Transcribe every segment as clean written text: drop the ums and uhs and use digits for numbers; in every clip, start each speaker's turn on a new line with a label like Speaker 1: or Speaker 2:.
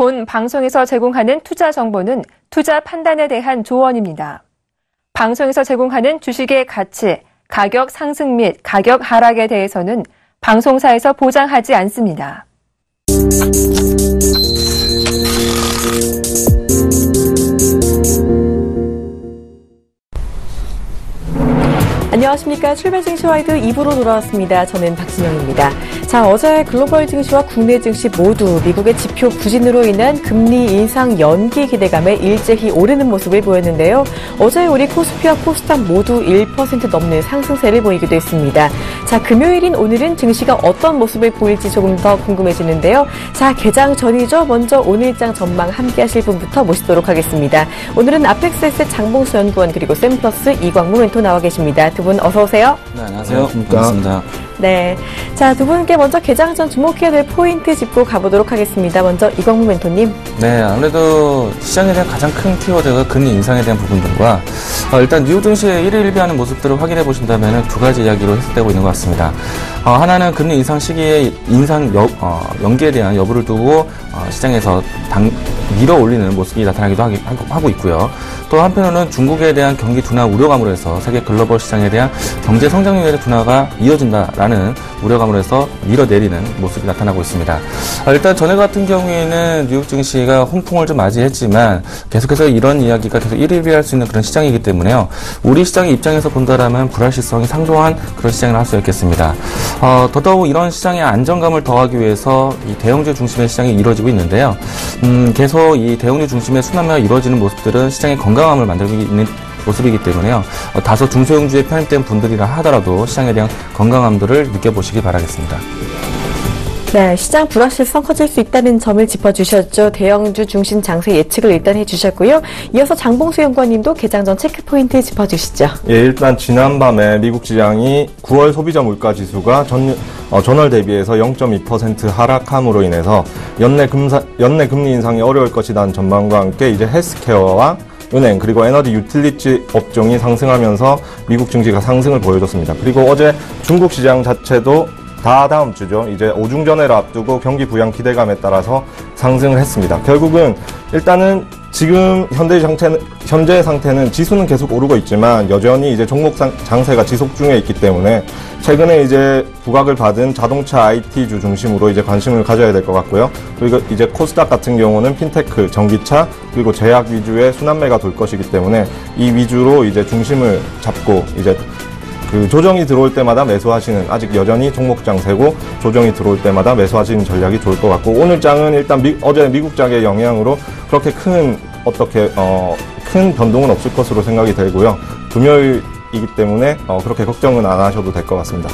Speaker 1: 본 방송에서 제공하는 투자 정보는 투자 판단에 대한 조언입니다. 방송에서 제공하는 주식의 가치, 가격 상승 및 가격 하락에 대해서는 방송사에서 보장하지 않습니다. 안녕하십니까. 출발 증시와이드 2부로 돌아왔습니다. 저는 박진영입니다. 자, 어제 글로벌 증시와 국내 증시 모두 미국의 지표 부진으로 인한 금리 인상 연기 기대감에 일제히 오르는 모습을 보였는데요. 어제 우리 코스피와 코스닥 모두 1% 넘는 상승세를 보이기도 했습니다. 자, 금요일인 오늘은 증시가 어떤 모습을 보일지 조금 더 궁금해지는데요. 자, 개장 전이죠. 먼저 오늘장 전망 함께 하실 분부터 모시도록 하겠습니다. 오늘은 아펙스에셋 장봉수 연구원 그리고 샘플러스 이광무 멘토 나와 계십니다. 두 분 어서 오세요.
Speaker 2: 네, 안녕하세요. 반갑습니다.
Speaker 1: 네, 자, 두 분께 먼저 개장 전 주목해야 될 포인트 짚고 가보도록 하겠습니다. 먼저 이광무 멘토님.
Speaker 2: 네, 아무래도 시장에 대한 가장 큰 키워드가 금리 인상에 대한 부분들과 일단 뉴욕 증시의 1일 1비하는 모습들을 확인해 보신다면 두 가지 이야기로 해석되고 있는 것 같습니다. 하나는 금리 인상 시기의 연기에 대한 여부를 두고 시장에서 밀어 올리는 모습이 나타나기도 하고 있고요. 또 한편으로는 중국에 대한 경기 둔화 우려감으로 해서 세계 글로벌 시장에 대한 경제 성장률의 둔화가 이어진다라는 우려감으로 해서 밀어내리는 모습이 나타나고 있습니다. 일단 전일 같은 경우에는 뉴욕 증시가 훈풍을 좀 맞이했지만 계속해서 이런 이야기가 계속 일일비할 수 있는 그런 시장이기 때문에요. 우리 시장의 입장에서 본다라면 불확실성이 상존한 그런 시장을 할 수 있겠습니다. 더더욱 이런 시장의 안정감을 더하기 위해서 이 대형주 중심의 시장이 이루어지고 있는데요. 계속 이 대형주 중심의 순환매가 이루어지는 모습들은 시장의 건강함을 만들고 있는 모습이기 때문에요. 다소 중소형주에 편입된 분들이라 하더라도 시장에 대한 건강함들을 느껴보시기 바라겠습니다.
Speaker 1: 네, 시장 불확실성 커질 수 있다는 점을 짚어주셨죠. 대형주 중심 장세 예측을 일단 해주셨고요. 이어서 장봉수 연구원님도 개장 전 체크포인트 짚어주시죠.
Speaker 3: 예, 일단 지난밤에 미국 시장이 9월 소비자 물가 지수가 전월 대비해서 0.2% 하락함으로 인해서 연내 금리 인상이 어려울 것이라는 전망과 함께 이제 헬스케어와 은행 그리고 에너지 유틸리티 업종이 상승하면서 미국 증시가 상승을 보여줬습니다. 그리고 어제 중국 시장 자체도 다음 주죠. 이제 오중전회를 앞두고 경기 부양 기대감에 따라서 상승을 했습니다. 결국은 일단은 지금 현재 상태는 지수는 계속 오르고 있지만 여전히 이제 종목 장세가 지속 중에 있기 때문에 최근에 이제 부각을 받은 자동차 IT주 중심으로 이제 관심을 가져야 될 것 같고요. 그리고 이제 코스닥 같은 경우는 핀테크, 전기차, 그리고 제약 위주의 순환매가 돌 것이기 때문에 이 위주로 이제 중심을 잡고 이제 그 조정이 들어올 때마다 매수하시는, 아직 여전히 종목 장세고 조정이 들어올 때마다 매수하시는 전략이 좋을 것 같고, 오늘 장은 일단 어제 미국 장의 영향으로 그렇게 큰 변동은 없을 것으로 생각이 되고요. 금요일이기 때문에 그렇게 걱정은 안 하셔도 될 것 같습니다.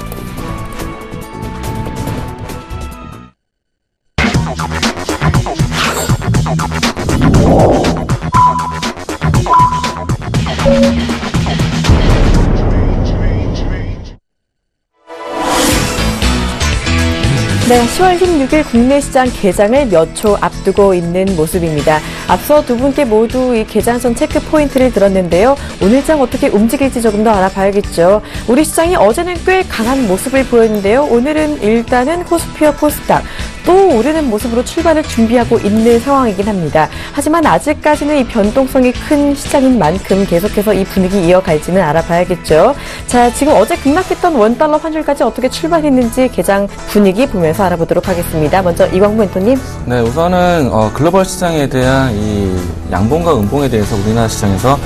Speaker 1: 네, 10월 16일 국내 시장 개장을 몇 초 앞두고 있는 모습입니다. 앞서 두 분께 모두 이 개장 전 체크 포인트를 들었는데요. 오늘장 어떻게 움직일지 조금 더 알아봐야겠죠. 우리 시장이 어제는 꽤 강한 모습을 보였는데요. 오늘은 일단은 코스피와 코스닥 또 오르는 모습으로 출발을 준비하고 있는 상황이긴 합니다. 하지만 아직까지는 이 변동성이 큰 시장인 만큼 계속해서 이 분위기 이어갈지는 알아봐야겠죠. 자, 지금 어제 급락했던 원달러 환율까지 어떻게 출발했는지 개장 분위기 보면서 알아보도록 하겠습니다. 먼저 이광무 멘토님.
Speaker 2: 네, 우선은 글로벌 시장에 대한 이 양봉과 음봉에 대해서 우리나라 시장에서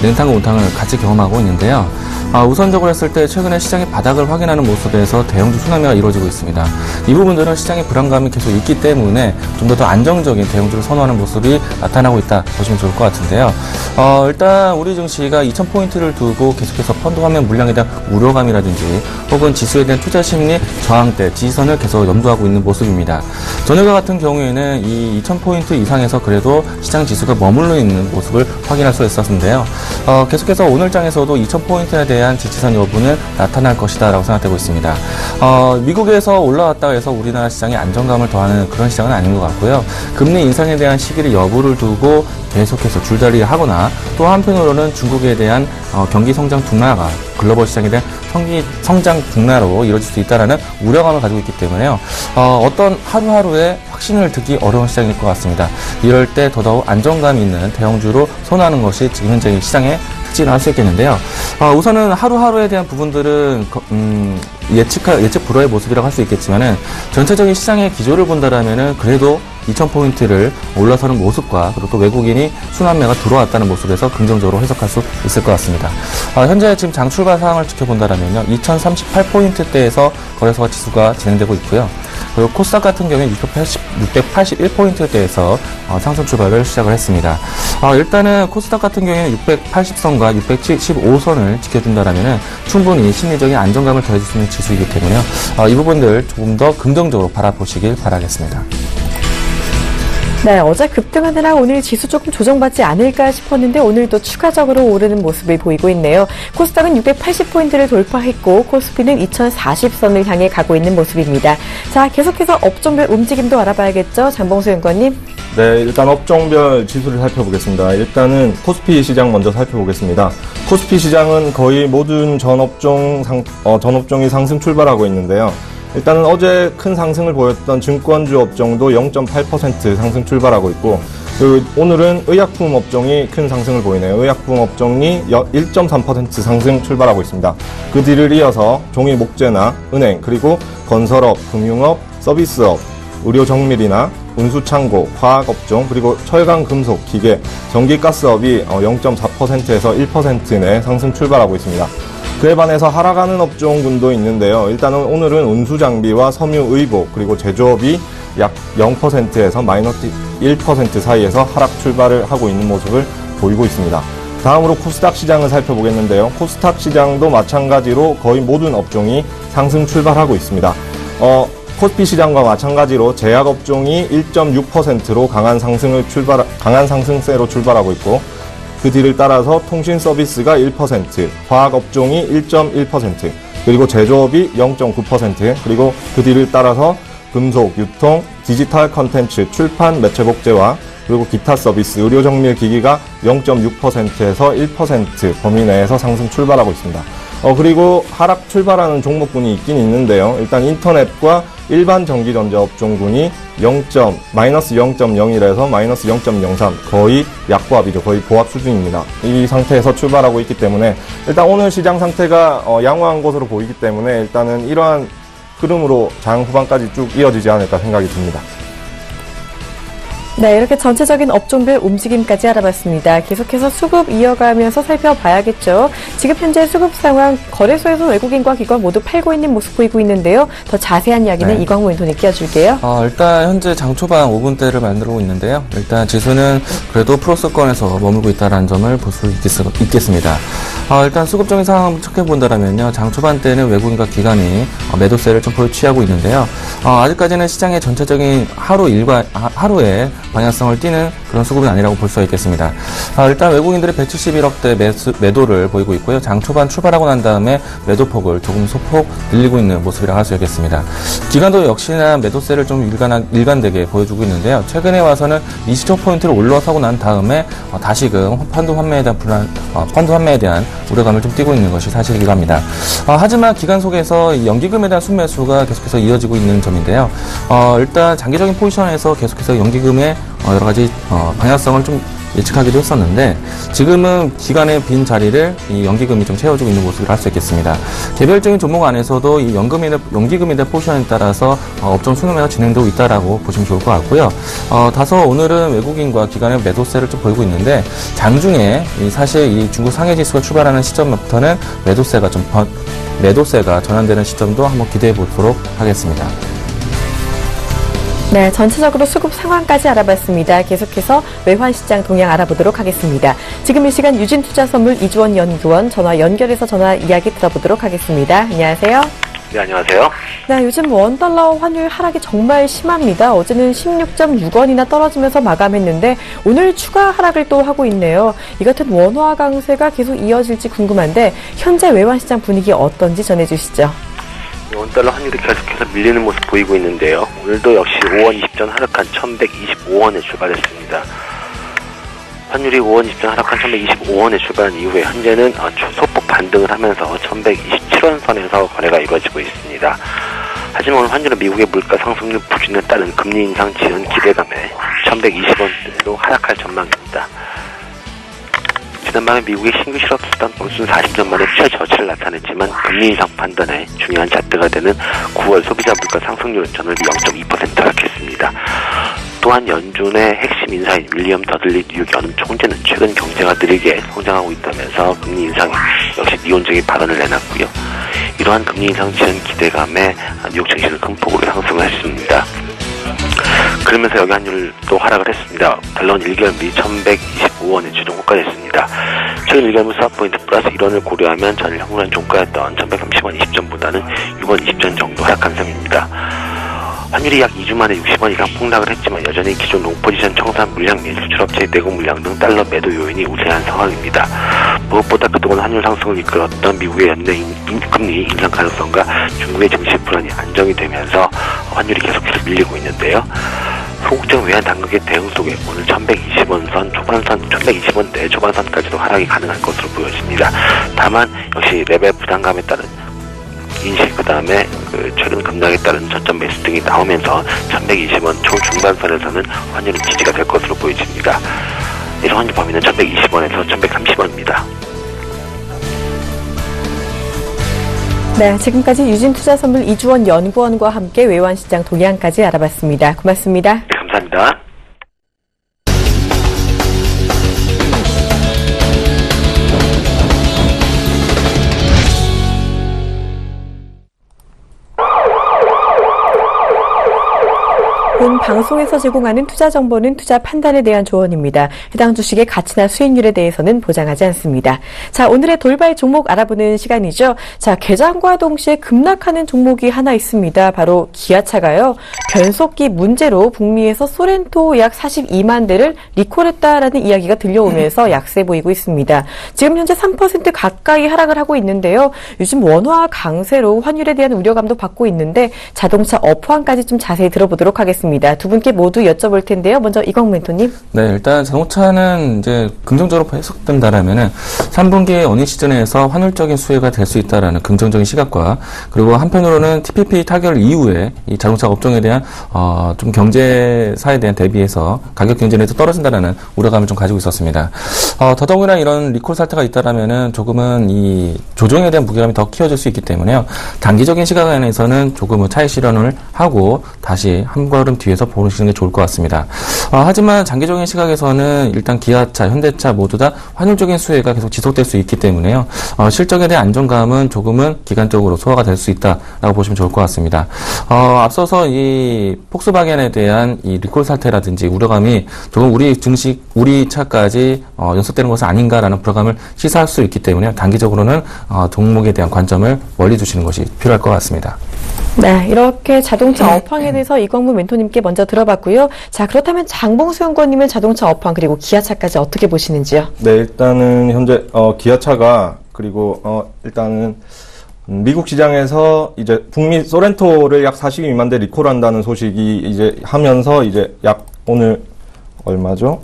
Speaker 2: 냉탕과 온탕을 같이 경험하고 있는데요. 우선적으로 했을 때 최근에 시장의 바닥을 확인하는 모습에서 대형주 순환매가 이루어지고 있습니다. 이 부분들은 시장의 불안감이 계속 있기 때문에 좀 더 안정적인 대형주를 선호하는 모습이 나타나고 있다 보시면 좋을 것 같은데요. 일단 우리 증시가 2000포인트를 두고 계속해서 펀드 환매 물량에 대한 우려감이라든지 혹은 지수에 대한 투자 심리 저항대, 지지선을 계속 염두하고 있는 모습입니다. 전일과 같은 경우에는 이 2000포인트 이상에서 그래도 시장 지수가 머물러 있는 모습을 확인할 수 있었는데요. 계속해서 오늘 장에서도 2000포인트에 대해 대한 지지선 여부는 나타날 것이다라고 생각되고 있습니다. 미국에서 올라왔다고 해서 우리나라 시장에 안정감을 더하는 그런 시장은 아닌 것 같고요. 금리 인상에 대한 시기를 여부를 두고 계속해서 줄다리를 하거나 또 한편으로는 중국에 대한 경기 성장 둔화가 글로벌 시장에 대한 성장 둔화로 이루어질 수 있다는 우려감을 가지고 있기 때문에요. 어떤 하루하루에 확신을 듣기 어려운 시장일 것 같습니다. 이럴 때 더더욱 안정감 있는 대형주로 선호하는 것이 지금 현재 시장의 특징을 할 수 있겠는데요. 우선은 하루하루에 대한 부분들은 예측 불허의 모습이라고 할 수 있겠지만은 전체적인 시장의 기조를 본다라면은 그래도 2,000포인트를 올라서는 모습과 그리고 또 외국인이 순환매가 들어왔다는 모습에서 긍정적으로 해석할 수 있을 것 같습니다. 현재 지금 장 출발 상황을 지켜본다라면요. 2,038포인트대에서 거래소가 지수가 진행되고 있고요. 그리고 코스닥 같은 경우에 681포인트대에서 상승 출발을 시작을 했습니다. 일단은 코스닥 같은 경우에는 680선과 675선을 지켜준다라면은 충분히 심리적인 안정감을 더해줄 수 있는 지수이기 때문에요. 이 부분들 조금 더 긍정적으로 바라보시길 바라겠습니다.
Speaker 1: 네, 어제 급등하느라 오늘 지수 조금 조정받지 않을까 싶었는데 오늘도 추가적으로 오르는 모습을 보이고 있네요. 코스닥은 680포인트를 돌파했고 코스피는 2040선을 향해 가고 있는 모습입니다. 자, 계속해서 업종별 움직임도 알아봐야겠죠? 장봉수 연구원님.
Speaker 3: 네, 일단 업종별 지수를 살펴보겠습니다. 일단은 코스피 시장 먼저 살펴보겠습니다. 코스피 시장은 거의 모든 전 업종이 상승 출발하고 있는데요. 일단은 어제 큰 상승을 보였던 증권주 업종도 0.8% 상승 출발하고 있고, 그리고 오늘은 의약품 업종이 큰 상승을 보이네요. 의약품 업종이 1.3% 상승 출발하고 있습니다. 그 뒤를 이어서 종이 목재나 은행, 그리고 건설업, 금융업, 서비스업, 의료정밀이나 운수창고, 화학업종, 그리고 철강, 금속, 기계, 전기가스업이 0.4%에서 1% 내 상승 출발하고 있습니다. 그에 반해서 하락하는 업종군도 있는데요. 일단은 오늘은 운수장비와 섬유의복, 그리고 제조업이 약 0%에서 마이너스 1% 사이에서 하락 출발을 하고 있는 모습을 보이고 있습니다. 다음으로 코스닥 시장을 살펴보겠는데요. 코스닥 시장도 마찬가지로 거의 모든 업종이 상승 출발하고 있습니다. 코스피 시장과 마찬가지로 제약업종이 1.6%로 강한 상승세로 출발하고 있고, 그 뒤를 따라서 통신 서비스가 1%, 화학업종이 1.1%, 그리고 제조업이 0.9%, 그리고 그 뒤를 따라서 금속, 유통, 디지털 컨텐츠, 출판, 매체복제와 그리고 기타 서비스, 의료정밀 기기가 0.6%에서 1% 범위 내에서 상승 출발하고 있습니다. 그리고 하락 출발하는 종목군이 있긴 있는데요. 일단 인터넷과 일반 전기전자 업종군이 마이너스 0.01에서 마이너스 0.03, 거의 약보합이죠. 거의 보합 수준입니다. 이 상태에서 출발하고 있기 때문에 일단 오늘 시장 상태가 양호한 것으로 보이기 때문에 일단은 이러한 흐름으로 장 후반까지 쭉 이어지지 않을까 생각이 듭니다.
Speaker 1: 네, 이렇게 전체적인 업종별 움직임까지 알아봤습니다. 계속해서 수급 이어가면서 살펴봐야겠죠. 지금 현재 수급 상황, 거래소에서 외국인과 기관 모두 팔고 있는 모습 보이고 있는데요. 더 자세한 이야기는
Speaker 2: 네.
Speaker 1: 이광호 인턴이 끼워줄게요.
Speaker 2: 일단 현재 장 초반 5분대를 만들고 있는데요. 일단 지수는 그래도 플러스권에서 머물고 있다는 점을 볼 수 있겠습니다. 일단 수급적인 상황을 체크해본다면요. 장 초반 때는 외국인과 기관이 매도세를 좀 취하고 있는데요. 아직까지는 시장의 전체적인 하루에 방향성을 띠는 그런 수급은 아니라고 볼 수가 있겠습니다. 일단 외국인들이 171억대 매도를 보이고 있고요. 장 초반 출발하고 난 다음에 매도폭을 조금 소폭 늘리고 있는 모습이라고 할 수 있겠습니다. 기관도 역시나 매도세를 좀 일관되게 보여주고 있는데요. 최근에 와서는 20포인트를 올라서고 난 다음에 다시금 펀드 환매에 대한 우려감을 좀 띠고 있는 것이 사실이기도 합니다. 하지만 기관 속에서 이 연기금에 대한 순매수가 계속해서 이어지고 있는 점인데요. 일단 장기적인 포지션에서 계속해서 연기금의 여러 가지 방향성을 좀 예측하기도 했었는데 지금은 기관의 빈 자리를 이 연기금이 좀 채워주고 있는 모습을 할 수 있겠습니다. 개별적인 종목 안에서도 이 연기금에 대한 포지션에 따라서 업종 순매가 진행되고 있다라고 보시면 좋을 것 같고요. 다소 오늘은 외국인과 기관의 매도세를 좀 보이고 있는데 장중에 사실 이 중국 상해 지수가 출발하는 시점부터는 매도세가 전환되는 시점도 한번 기대해 보도록 하겠습니다.
Speaker 1: 네, 전체적으로 수급 상황까지 알아봤습니다. 계속해서 외환시장 동향 알아보도록 하겠습니다. 지금 이 시간 유진투자선물 이주원 연구원 전화 연결해서 전화 이야기 들어보도록 하겠습니다. 안녕하세요.
Speaker 4: 네, 안녕하세요.
Speaker 1: 네, 요즘 원달러 환율 하락이 정말 심합니다. 어제는 16.6원이나 떨어지면서 마감했는데 오늘 추가 하락을 또 하고 있네요. 이 같은 원화 강세가 계속 이어질지 궁금한데 현재 외환시장 분위기 어떤지 전해주시죠.
Speaker 4: 원달러 환율이 계속해서 밀리는 모습 보이고 있는데요. 오늘도 역시 5원 20전 하락한 1125원에 출발했습니다. 환율이 5원 20전 하락한 1125원에 출발한 이후에 현재는 소폭 반등을 하면서 1127원 선에서 거래가 이루어지고 있습니다. 하지만 오늘 환율은 미국의 물가 상승률 부진에 따른 금리 인상 지연 기대감에 1120원대로 하락할 전망입니다. 지난밤에 미국의 신규 실업수당 무슨 40년 만에 최저치를 나타냈지만 금리 인상 판단에 중요한 잣대가 되는 9월 소비자 물가 상승률은 전월비 0.2% 하락했습니다. 또한 연준의 핵심 인사인 윌리엄 더들리 뉴욕 연은 총재는 최근 경제가 느리게 성장하고 있다면서 금리 인상에 역시 미온적인 발언을 내놨고요. 이러한 금리 인상 지연 기대감에 뉴욕 증시는 큰 폭으로 상승을 했습니다. 그러면서 여기 환율도 하락을 했습니다. 달러는 1개월비 1125원에 최종 호가됐습니다. 최근 1개월비 스왑포인트 플러스 1원을 고려하면 전일 현물한 종가였던 1130원 20전보다는 6원 20전 정도 하락한 셈입니다. 환율이 약 2주 만에 60원 이상 폭락을 했지만 여전히 기존 롱포지션 청산 물량 및 수출업체의 내고 물량 등 달러 매도 요인이 우세한 상황입니다. 무엇보다 그동안 환율 상승을 이끌었던 미국의 연내 금리 인상 가능성과 중국의 증시 불안이 안정이 되면서 환율이 계속해서 밀리고 있는데요. 소극적 외환 당국의 대응 속에 오늘 1120원 선 초반선, 1120원대 초반선까지도 하락이 가능할 것으로 보여집니다. 다만 역시 레벨 부담감에 따른 인식, 그 다음에 최근 급락에 따른 저점 매수 등이 나오면서 1120원 초중반선에서는 환율은 지지가 될 것으로 보여집니다. 이런 환율 범위는 1120원에서 1130원입니다.
Speaker 1: 네, 지금까지 유진투자선물 이주원 연구원과 함께 외환시장 동향까지 알아봤습니다. 고맙습니다.
Speaker 4: 네, 감사합니다.
Speaker 1: 본 방송에서 제공하는 투자 정보는 투자 판단에 대한 조언입니다. 해당 주식의 가치나 수익률에 대해서는 보장하지 않습니다. 자, 오늘의 돌발 종목 알아보는 시간이죠. 자, 개장과 동시에 급락하는 종목이 하나 있습니다. 바로 기아차가요. 변속기 문제로 북미에서 소렌토 약 42만 대를 리콜했다라는 이야기가 들려오면서 약세 보이고 있습니다. 지금 현재 3% 가까이 하락을 하고 있는데요. 요즘 원화 강세로 환율에 대한 우려감도 받고 있는데 자동차 업황까지 좀 자세히 들어보도록 하겠습니다. 두 분께 모두 여쭤볼 텐데요. 먼저 이광 멘토님.
Speaker 2: 네, 일단 자동차는 이제 긍정적으로 해석된다라면은 3분기의 어닝 시즌에서 환율적인 수혜가 될 수 있다라는 긍정적인 시각과 그리고 한편으로는 TPP 타결 이후에 이 자동차 업종에 대한 좀 경제사에 대한 대비해서 가격 경쟁에서 떨어진다라는 우려감을 좀 가지고 있었습니다. 더더군다나 이런 리콜 사태가 있다라면은 조금은 이 조정에 대한 무게감이 더 키워질 수 있기 때문에요. 단기적인 시각 안에서는 조금은 차익 실현을 하고 다시 한 걸음 뒤에서 보시는 게 좋을 것 같습니다. 하지만 장기적인 시각에서는 일단 기아차, 현대차 모두 다 환율적인 수혜가 계속 지속될 수 있기 때문에요. 실적에 대한 안정감은 조금은 기간적으로 소화가 될 수 있다라고 보시면 좋을 것 같습니다. 앞서서 이 폭스바겐에 대한 이 리콜 사태라든지 우려감이 조금 우리 차까지 연속되는 것은 아닌가라는 불안감을 시사할 수 있기 때문에 단기적으로는 종목에 대한 관점을 멀리 두시는 것이 필요할 것 같습니다.
Speaker 1: 네, 이렇게 자동차 업황에 대해서 이광무 멘토님께 먼저 들어봤고요. 자, 그렇다면 장봉수 연구원님은 자동차 업황 그리고 기아차까지 어떻게 보시는지요?
Speaker 3: 네, 일단은 현재 기아차가 그리고 일단은 미국 시장에서 이제 북미 소렌토를 약 42만 대 리콜한다는 소식이 이제 하면서 이제 약 오늘 얼마죠?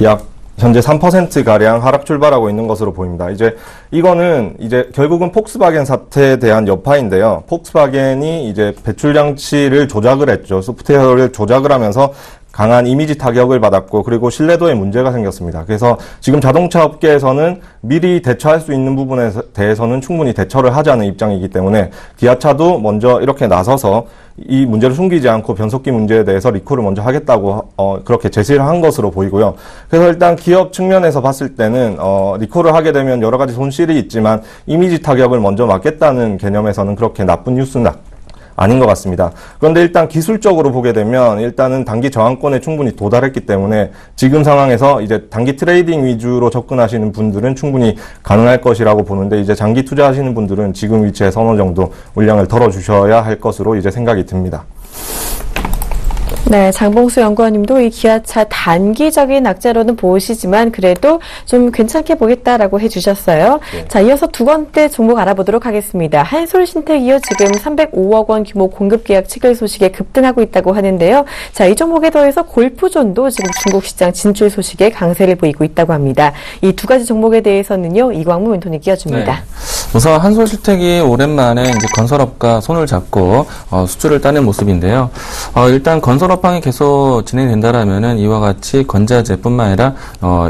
Speaker 3: 약 현재 3%가량 하락 출발하고 있는 것으로 보입니다. 이제 이거는 이제 결국은 폭스바겐 사태에 대한 여파인데요. 폭스바겐이 이제 배출 장치를 조작을 했죠. 소프트웨어를 조작을 하면서 강한 이미지 타격을 받았고 그리고 신뢰도에 문제가 생겼습니다. 그래서 지금 자동차 업계에서는 미리 대처할 수 있는 부분에 대해서는 충분히 대처를 하자는 입장이기 때문에 기아차도 먼저 이렇게 나서서 이 문제를 숨기지 않고 변속기 문제에 대해서 리콜을 먼저 하겠다고 그렇게 제시를 한 것으로 보이고요. 그래서 일단 기업 측면에서 봤을 때는 리콜을 하게 되면 여러 가지 손실이 있지만 이미지 타격을 먼저 막겠다는 개념에서는 그렇게 나쁜 뉴스는 아닌 것 같습니다. 그런데 일단 기술적으로 보게 되면 일단은 단기 저항권에 충분히 도달했기 때문에 지금 상황에서 이제 단기 트레이딩 위주로 접근하시는 분들은 충분히 가능할 것이라고 보는데 이제 장기 투자하시는 분들은 지금 위치에서 어느 정도 물량을 덜어주셔야 할 것으로 이제 생각이 듭니다.
Speaker 1: 네, 장봉수 연구원님도 이 기아차 단기적인 악재로는 보시지만 그래도 좀 괜찮게 보겠다라고 해주셨어요.
Speaker 3: 네.
Speaker 1: 자, 이어서 두 번째 종목 알아보도록 하겠습니다. 한솔신텍이요, 지금 305억 원 규모 공급 계약 체결 소식에 급등하고 있다고 하는데요. 자, 이 종목에 더해서 골프존도 지금 중국 시장 진출 소식에 강세를 보이고 있다고 합니다. 이 두 가지 종목에 대해서는요, 이광무 멘토님 끼워줍니다.
Speaker 2: 네. 우선 한솔실텍이 오랜만에 이제 건설업과 손을 잡고 수주를 따낸 모습인데요. 일단 건설업황이 계속 진행된다라면은 이와 같이 건자재뿐만 아니라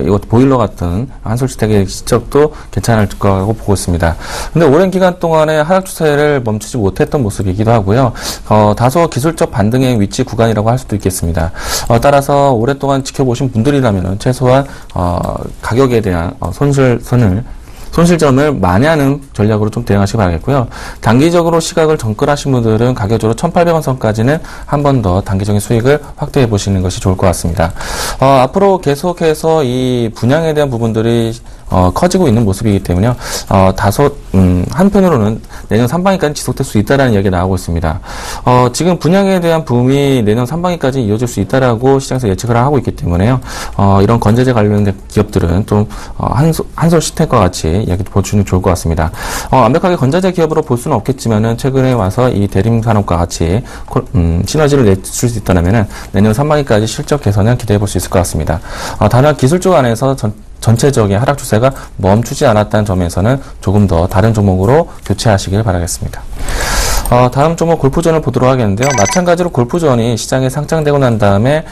Speaker 2: 이것 보일러 같은 한솔실텍의 실적도 괜찮을 거라고 보고 있습니다. 근데 오랜 기간 동안에 하락 추세를 멈추지 못했던 모습이기도 하고요. 다소 기술적 반등의 위치 구간이라고 할 수도 있겠습니다. 따라서 오랫동안 지켜보신 분들이라면은 최소한 가격에 대한 손실점을 만회하는 전략으로 좀 대응하시기 바라겠고요. 단기적으로 시각을 정끌하신 분들은 가격적으로 1,800원 선까지는 한 번 더 단기적인 수익을 확대해 보시는 것이 좋을 것 같습니다. 앞으로 계속해서 이 분양에 대한 부분들이 커지고 있는 모습이기 때문에요. 다소 한편으로는 내년 상반기까지 지속될 수 있다라는 이야기가 나오고 있습니다. 지금 분양에 대한 붐이 내년 상반기까지 이어질 수 있다라고 시장에서 예측을 하고 있기 때문에요. 이런 건재재 관련된 기업들은 좀 한솔시텍과 같이 이야기도 보시면 좋을 것 같습니다. 완벽하게 건자재 기업으로 볼 수는 없겠지만은 최근에 와서 이 대림산업과 같이 시너지를 낼 수 있다면은 내년 상반기까지 실적 개선을 기대해 볼 수 있을 것 같습니다. 다만 기술적 안에서 전체적인 하락 추세가 멈추지 않았다는 점에서는 조금 더 다른 종목으로 교체하시길 바라겠습니다. 다음 종목 골프존을 보도록 하겠는데요. 마찬가지로 골프존이 시장에 상장되고 난 다음에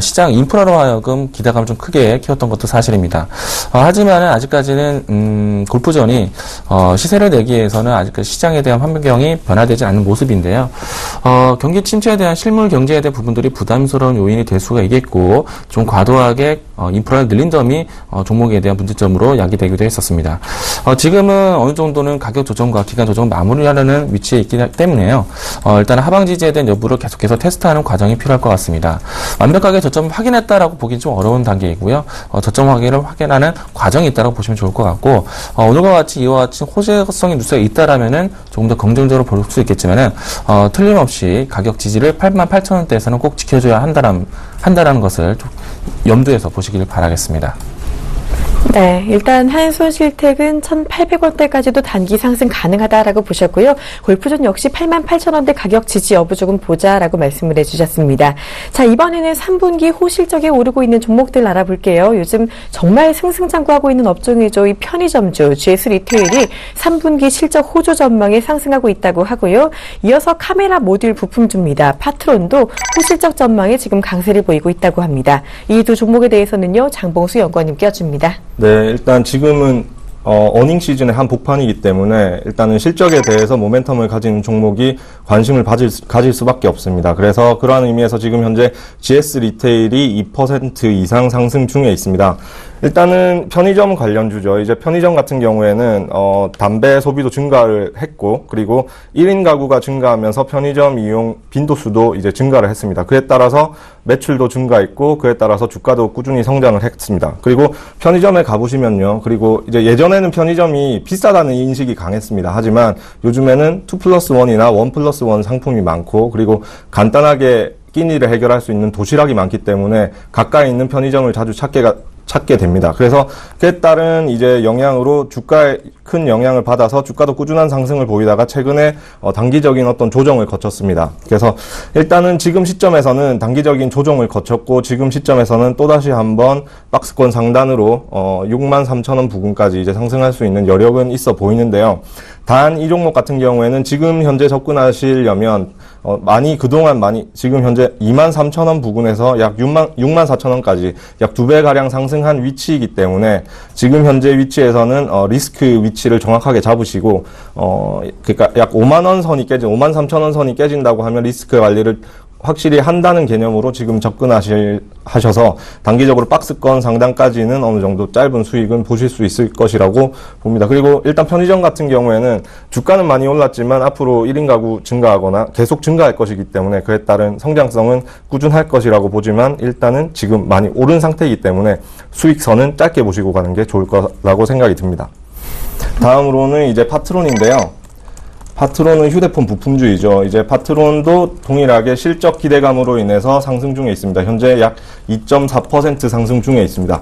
Speaker 2: 시장 인프라로 하여금 기대감을 좀 크게 키웠던 것도 사실입니다. 하지만 아직까지는 골프존이 시세를 내기 위해서는 아직까지 시장에 대한 환경이 변화되지 않는 모습인데요. 경기 침체에 대한 실물 경제에 대한 부분들이 부담스러운 요인이 될 수가 있겠고 좀 과도하게 인프라를 늘린 점이 종목에 대한 문제점으로 야기되기도 했었습니다. 지금은 어느 정도는 가격 조정과 기간 조정을 마무리하려는 위치에 있기 때문에요. 일단 하방 지지에 대한 여부를 계속해서 테스트하는 과정이 필요할 것 같습니다. 완벽하게 저점을 확인했다라고 보기 좀 어려운 단계이고요. 저점 확인을 확인하는 과정이 있다라고 보시면 좋을 것 같고 오늘과 같이 이와 같이 호재성의 뉴스가 있다라면은 조금 더 긍정적으로 볼 수 있겠지만은 틀림없이 가격 지지를 88,000원대에서는 꼭 지켜줘야 한다라는 것을 좀 염두에서 보시길 바라겠습니다.
Speaker 1: 네, 일단 한솔실텍은 1,800원대까지도 단기 상승 가능하다라고 보셨고요. 골프존 역시 88,000원대 가격 지지 여부 조금 보자라고 말씀을 해주셨습니다. 자, 이번에는 3분기 호실적에 오르고 있는 종목들 알아볼게요. 요즘 정말 승승장구하고 있는 업종이죠. 이 편의점주 GS 리테일이 3분기 실적 호조 전망에 상승하고 있다고 하고요. 이어서 카메라 모듈 부품주입니다. 파트론도 호실적 전망에 지금 강세를 보이고 있다고 합니다. 이 두 종목에 대해서는요, 장봉수 연구원님 껴줍니다.
Speaker 3: 네, 일단 지금은 어닝 시즌의 한 복판이기 때문에 일단은 실적에 대해서 모멘텀을 가진 종목이 관심을 가질 수밖에 없습니다. 그래서 그러한 의미에서 지금 현재 GS 리테일이 2% 이상 상승 중에 있습니다. 일단은 편의점 관련주죠. 이제 편의점 같은 경우에는 담배 소비도 증가를 했고, 그리고 1인 가구가 증가하면서 편의점 이용 빈도수도 이제 증가를 했습니다. 그에 따라서 매출도 증가했고, 그에 따라서 주가도 꾸준히 성장을 했습니다. 그리고 편의점에 가보시면요. 그리고 이제 예전에는 편의점이 비싸다는 인식이 강했습니다. 하지만 요즘에는 2+1이나 1+1 상품이 많고, 그리고 간단하게 끼니를 해결할 수 있는 도시락이 많기 때문에 가까이 있는 편의점을 자주 찾게 됩니다. 그래서 그에 따른 이제 영향으로 주가에 큰 영향을 받아서 주가도 꾸준한 상승을 보이다가 최근에 단기적인 어떤 조정을 거쳤습니다. 그래서 일단은 지금 시점에서는 단기적인 조정을 거쳤고 지금 시점에서는 또다시 한번 박스권 상단으로 63,000원 부근까지 이제 상승할 수 있는 여력은 있어 보이는데요. 단 이 종목 같은 경우에는 지금 현재 접근하시려면 그동안 지금 현재 23,000원 부근에서 약 64,000원까지 약 2배 가량 상승한 위치이기 때문에 지금 현재 위치에서는 리스크 위치를 정확하게 잡으시고 그러니까 약 53,000원 선이 깨진다고 하면 리스크 관리를 확실히 한다는 개념으로 지금 접근하셔서 단기적으로 박스권 상단까지는 어느 정도 짧은 수익은 보실 수 있을 것이라고 봅니다. 그리고 일단 편의점 같은 경우에는 주가는 많이 올랐지만 앞으로 1인 가구 증가하거나 계속 증가할 것이기 때문에 그에 따른 성장성은 꾸준할 것이라고 보지만 일단은 지금 많이 오른 상태이기 때문에 수익선은 짧게 보시고 가는 게 좋을 거라고 생각이 듭니다. 다음으로는 이제 파트론인데요. 파트론은 휴대폰 부품주이죠. 이제 파트론도 동일하게 실적 기대감으로 인해서 상승 중에 있습니다. 현재 약 2.4% 상승 중에 있습니다.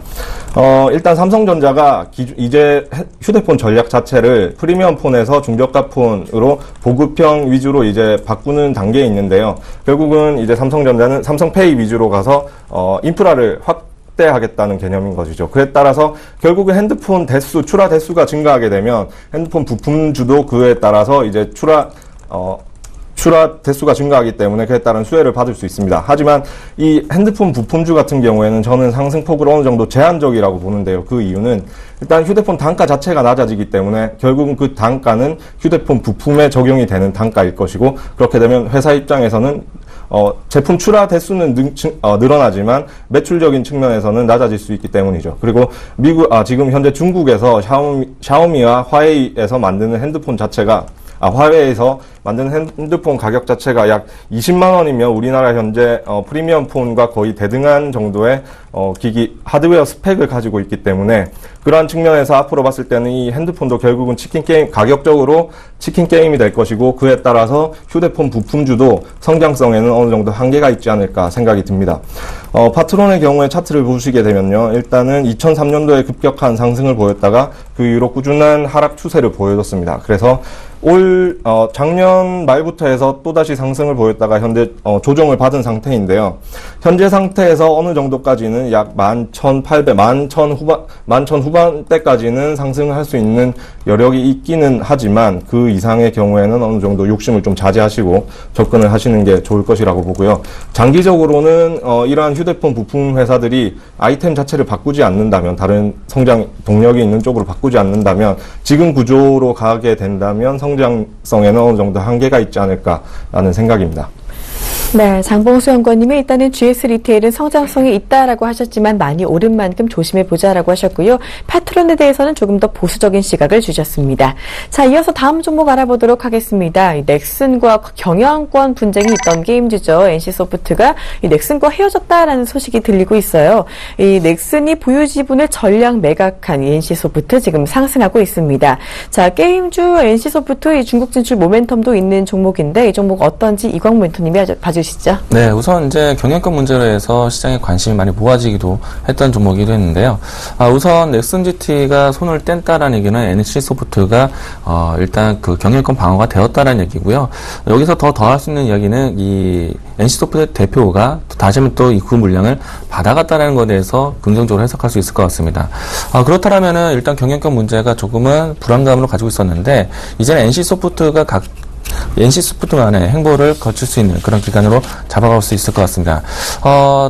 Speaker 3: 일단 삼성전자가 이제 휴대폰 전략 자체를 프리미엄 폰에서 중저가 폰으로 보급형 위주로 이제 바꾸는 단계에 있는데요. 결국은 이제 삼성전자는 삼성페이 위주로 가서 인프라를 하겠다는 개념인 것이죠. 그에 따라서 결국은 핸드폰 출하 대수가 증가하게 되면 핸드폰 부품주도 그에 따라서 이제 출하 대수가 증가하기 때문에 그에 따른 수혜를 받을 수 있습니다. 하지만 이 핸드폰 부품주 같은 경우에는 저는 상승폭을 어느 정도 제한적이라고 보는데요. 그 이유는 일단 휴대폰 단가 자체가 낮아지기 때문에 결국은 그 단가는 휴대폰 부품에 적용이 되는 단가일 것이고, 그렇게 되면 회사 입장에서는 제품 출하 대수는 늘어나지만 매출적인 측면에서는 낮아질 수 있기 때문이죠. 그리고 지금 현재 중국에서 샤오미와 화웨이에서 만드는 핸드폰 자체가 화웨이에서 만드는 핸드폰 가격 자체가 약 20만 원이면 우리나라 현재 프리미엄 폰과 거의 대등한 정도의 기기 하드웨어 스펙을 가지고 있기 때문에 그러한 측면에서 앞으로 봤을 때는 이 핸드폰도 결국은 가격적으로 치킨 게임이 될 것이고, 그에 따라서 휴대폰 부품주도 성장성에는 어느 정도 한계가 있지 않을까 생각이 듭니다. 파트론의 경우에 차트를 보시게 되면요. 일단은 2003년도에 급격한 상승을 보였다가 그 이후로 꾸준한 하락 추세를 보여줬습니다. 그래서 작년 말부터 해서 또다시 상승을 보였다가 현재 조정을 받은 상태인데요. 현재 상태에서 어느 정도까지는 약 11,800, 11,000 후반대까지는 상승을 할 수 있는 여력이 있기는 하지만 그 이상의 경우에는 어느 정도 욕심을 좀 자제하시고 접근을 하시는 게 좋을 것이라고 보고요. 장기적으로는 이러한 휴대폰 부품 회사들이 아이템 자체를 바꾸지 않는다면, 다른 성장 동력이 있는 쪽으로 바꾸지 않는다면, 지금 구조로 가게 된다면 성장성에는 어느 정도 한계가 있지 않을까라는 생각입니다.
Speaker 1: 네, 장봉수 연구원님이 일단은 GS 리테일은 성장성이 있다라고 하셨지만 많이 오른 만큼 조심해보자라고 하셨고요. 파트론에 대해서는 조금 더 보수적인 시각을 주셨습니다. 자, 이어서 다음 종목 알아보도록 하겠습니다. 넥슨과 경영권 분쟁이 있던 게임주죠. NC소프트가 이 넥슨과 헤어졌다라는 소식이 들리고 있어요. 이 넥슨이 보유 지분을 전량 매각한 NC소프트 지금 상승하고 있습니다. 자, 게임주 NC소프트 이 중국 진출 모멘텀도 있는 종목인데 이 종목 어떤지 이광무 멘토님이 봐주시죠.
Speaker 2: 네, 우선 이제 경영권 문제로 해서 시장에 관심이 많이 모아지기도 했던 종목이기도 했는데요. 우선 넥슨 GT가 손을 뗀다라는 얘기는 NC소프트가 일단 그 경영권 방어가 되었다라는 얘기고요. 여기서 더할 수 있는 이야기는 이 NC소프트 대표가 다시 한번 또 이 그 물량을 받아갔다는 것에 대해서 긍정적으로 해석할 수 있을 것 같습니다. 그렇다면은 일단 경영권 문제가 조금은 불안감으로 가지고 있었는데 이제는 NC소프트만의 행보를 거칠 수 있는 그런 기간으로 잡아갈 수 있을 것 같습니다.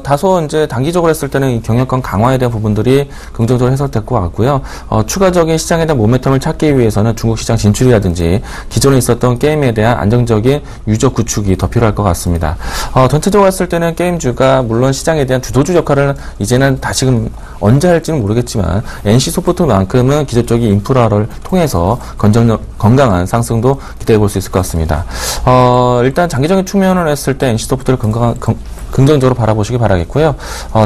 Speaker 2: 다소 이제 단기적으로 했을 때는 이 경영권 강화에 대한 부분들이 긍정적으로 해석될 것 같고요. 추가적인 시장에 대한 모멘텀을 찾기 위해서는 중국 시장 진출이라든지 기존에 있었던 게임에 대한 안정적인 유저 구축이 더 필요할 것 같습니다. 전체적으로 했을 때는 게임주가 물론 시장에 대한 주도주 역할을 이제는 다시금 언제 할지는 모르겠지만 NC소프트만큼은 기술적인 인프라를 통해서 건강한 상승도 기대해 볼 수 있을 것 같습니다. 일단 장기적인 측면을 했을 때 NC소프트를 긍정적으로 바라보시기 바라겠고요.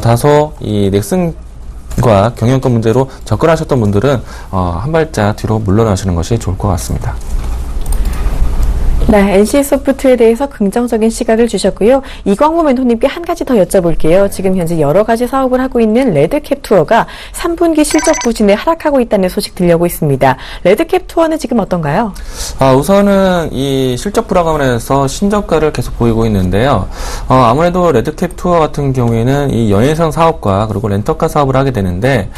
Speaker 2: 다소 이 넥슨과 경영권 문제로 접근하셨던 분들은 한 발짝 뒤로 물러나시는 것이 좋을 것 같습니다.
Speaker 1: 네, NC소프트에 대해서 긍정적인 시각을 주셨고요. 이광무 멘토님께 한 가지 더 여쭤볼게요. 지금 현재 여러 가지 사업을 하고 있는 레드캡 투어가 3분기 실적 부진에 하락하고 있다는 소식 들려오고 있습니다. 레드캡 투어는 지금 어떤가요?
Speaker 2: 우선은 이 실적 불황으로 해서 신저가를 계속 보이고 있는데요. 아무래도 레드캡 투어 같은 경우에는 이 연예상 사업과 그리고 렌터카 사업을 하게 되는데,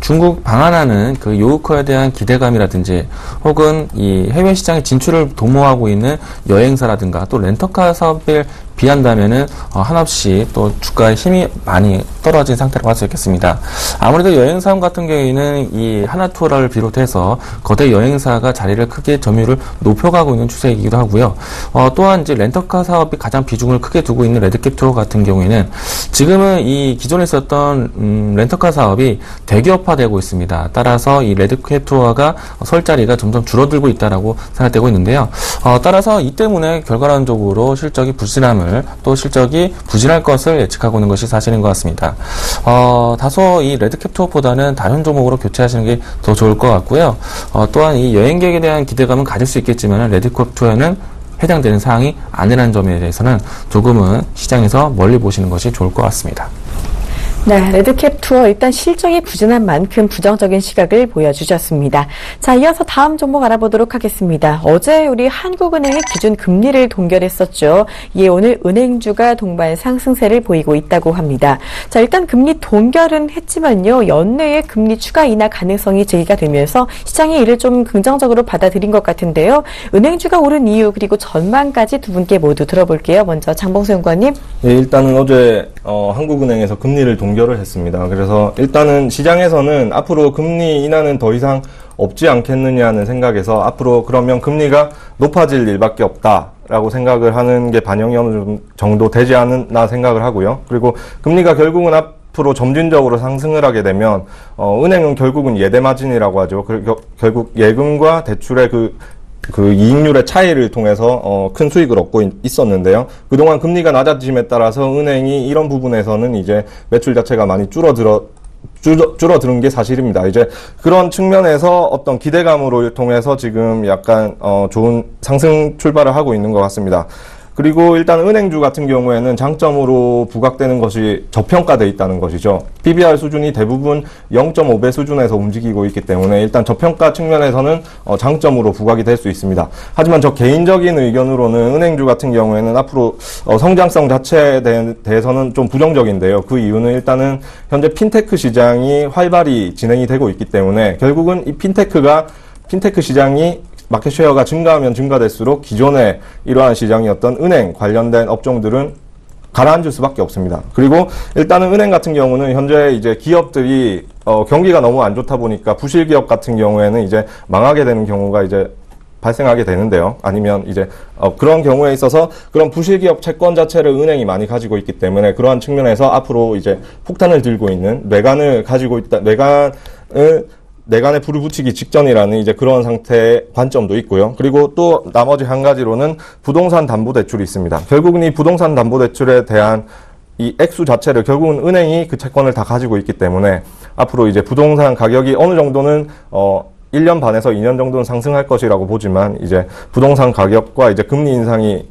Speaker 2: 중국 방한하는 그 요우커에 대한 기대감이라든지 혹은 이 해외 시장에 진출을 도모하고 있는 여행사라든가 또 렌터카 사업을 비한다면은 한없이 또 주가의 힘이 많이 떨어진 상태라고 할 수 있겠습니다. 아무래도 여행사업 같은 경우에는 이 하나투어를 비롯해서 거대 여행사가 자리를 크게 점유율을 높여가고 있는 추세이기도 하고요. 또한 이제 렌터카 사업이 가장 비중을 크게 두고 있는 레드캡 투어 같은 경우에는 지금은 이 기존에 있었던 렌터카 사업이 대기업화되고 있습니다. 따라서 이 레드캡 투어가 설 자리가 점점 줄어들고 있다라고 생각되고 있는데요. 따라서 이 때문에 결과론적으로 실적이 부진할 것을 예측하고 있는 것이 사실인 것 같습니다. 다소 이 레드캡 투어보다는 다른 종목으로 교체하시는 게 더 좋을 것 같고요. 또한 이 여행객에 대한 기대감은 가질 수 있겠지만 레드캡 투어에는 해당되는 사항이 아니라는 점에 대해서는 조금은 시장에서 멀리 보시는 것이 좋을 것 같습니다.
Speaker 1: 네, 레드캡 투어 일단 실적이 부진한 만큼 부정적인 시각을 보여주셨습니다. 자, 이어서 다음 종목 알아보도록 하겠습니다. 어제 우리 한국은행의 기준 금리를 동결했었죠. 이에 오늘 은행주가 동반 상승세를 보이고 있다고 합니다. 자, 일단 금리 동결은 했지만요. 연내에 금리 추가 인하 가능성이 제기가 되면서 시장이 이를 좀 긍정적으로 받아들인 것 같은데요. 은행주가 오른 이유 그리고 전망까지 두 분께 모두 들어볼게요. 먼저 장봉수 연구원님.
Speaker 3: 예, 일단은 어제 한국은행에서 금리를 동결을 했습니다. 그래서 일단은 시장에서는 앞으로 금리 인하는 더 이상 없지 않겠느냐는 생각에서 앞으로 그러면 금리가 높아질 일밖에 없다라고 생각을 하는 게 반영이 어느 정도 되지 않나 생각을 하고요. 그리고 금리가 결국은 앞으로 점진적으로 상승을 하게 되면 은행은 결국은 예대 마진이라고 하죠. 결국 예금과 대출의 그 이익률의 차이를 통해서 큰 수익을 얻고 있었는데요. 그동안 금리가 낮아짐에 따라서 은행이 이런 부분에서는 이제 매출 자체가 많이 줄어드는 게 사실입니다. 이제 그런 측면에서 어떤 기대감으로 통해서 지금 약간 좋은 상승 출발을 하고 있는 것 같습니다. 그리고 일단 은행주 같은 경우에는 장점으로 부각되는 것이 저평가되어 있다는 것이죠. PBR 수준이 대부분 0.5배 수준에서 움직이고 있기 때문에 일단 저평가 측면에서는 장점으로 부각이 될 수 있습니다. 하지만 저 개인적인 의견으로는 은행주 같은 경우에는 앞으로 성장성 자체에 대해서는 좀 부정적인데요. 그 이유는 일단은 현재 핀테크 시장이 활발히 진행이 되고 있기 때문에 결국은 이 핀테크 시장이 마켓 쉐어가 증가하면 증가될수록 기존의 이러한 시장이었던 은행 관련된 업종들은 가라앉을 수밖에 없습니다. 그리고 일단은 은행 같은 경우는 현재 이제 기업들이 경기가 너무 안 좋다 보니까 부실 기업 같은 경우에는 이제 망하게 되는 경우가 이제 발생하게 되는데요. 아니면 이제 그런 경우에 있어서 그런 부실 기업 채권 자체를 은행이 많이 가지고 있기 때문에 그러한 측면에서 앞으로 이제 폭탄을 들고 있는 뇌관을 가지고 있다. 내관에 불을 붙이기 직전이라는 이제 그런 상태의 관점도 있고요. 그리고 또 나머지 한 가지로는 부동산 담보대출이 있습니다. 결국은 이 부동산 담보대출에 대한 이 액수 자체를 결국은 은행이 그 채권을 다 가지고 있기 때문에 앞으로 이제 부동산 가격이 어느 정도는 1년 반에서 2년 정도는 상승할 것이라고 보지만 이제 부동산 가격과 이제 금리 인상이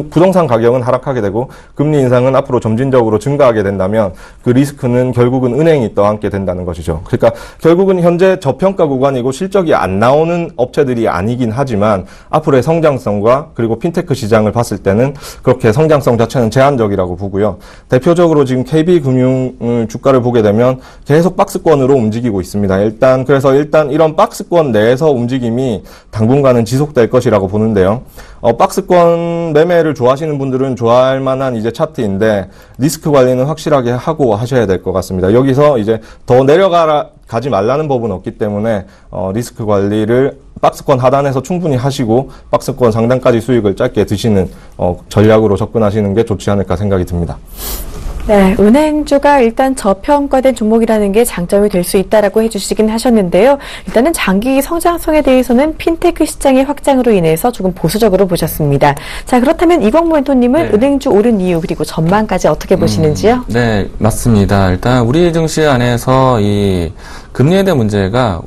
Speaker 3: 부동산 가격은 하락하게 되고 금리 인상은 앞으로 점진적으로 증가하게 된다면 그 리스크는 결국은 은행이 떠안게 된다는 것이죠. 그러니까 결국은 현재 저평가 구간이고 실적이 안 나오는 업체들이 아니긴 하지만 앞으로의 성장성과 그리고 핀테크 시장을 봤을 때는 그렇게 성장성 자체는 제한적이라고 보고요. 대표적으로 지금 KB금융 주가를 보게 되면 계속 박스권으로 움직이고 있습니다. 그래서 일단 이런 박스권 내에서 움직임이 당분간은 지속될 것이라고 보는데요. 박스권 매매를 좋아하시는 분들은 좋아할 만한 이제 차트인데 리스크 관리는 확실하게 하고 하셔야 될 것 같습니다. 여기서 이제 더 가지 말라는 법은 없기 때문에 리스크 관리를 박스권 하단에서 충분히 하시고 박스권 상단까지 수익을 짧게 드시는 전략으로 접근하시는 게 좋지 않을까 생각이 듭니다.
Speaker 1: 네, 은행주가 일단 저평가된 종목이라는 게 장점이 될 수 있다라고 해주시긴 하셨는데요. 일단은 장기 성장성에 대해서는 핀테크 시장의 확장으로 인해서 조금 보수적으로 보셨습니다. 자, 그렇다면 이광모 멘토님은
Speaker 2: 네.
Speaker 1: 은행주 오른 이유 그리고 전망까지 어떻게 보시는지요?
Speaker 2: 네, 맞습니다. 일단 우리 증시 안에서 이 금리에 대한 문제가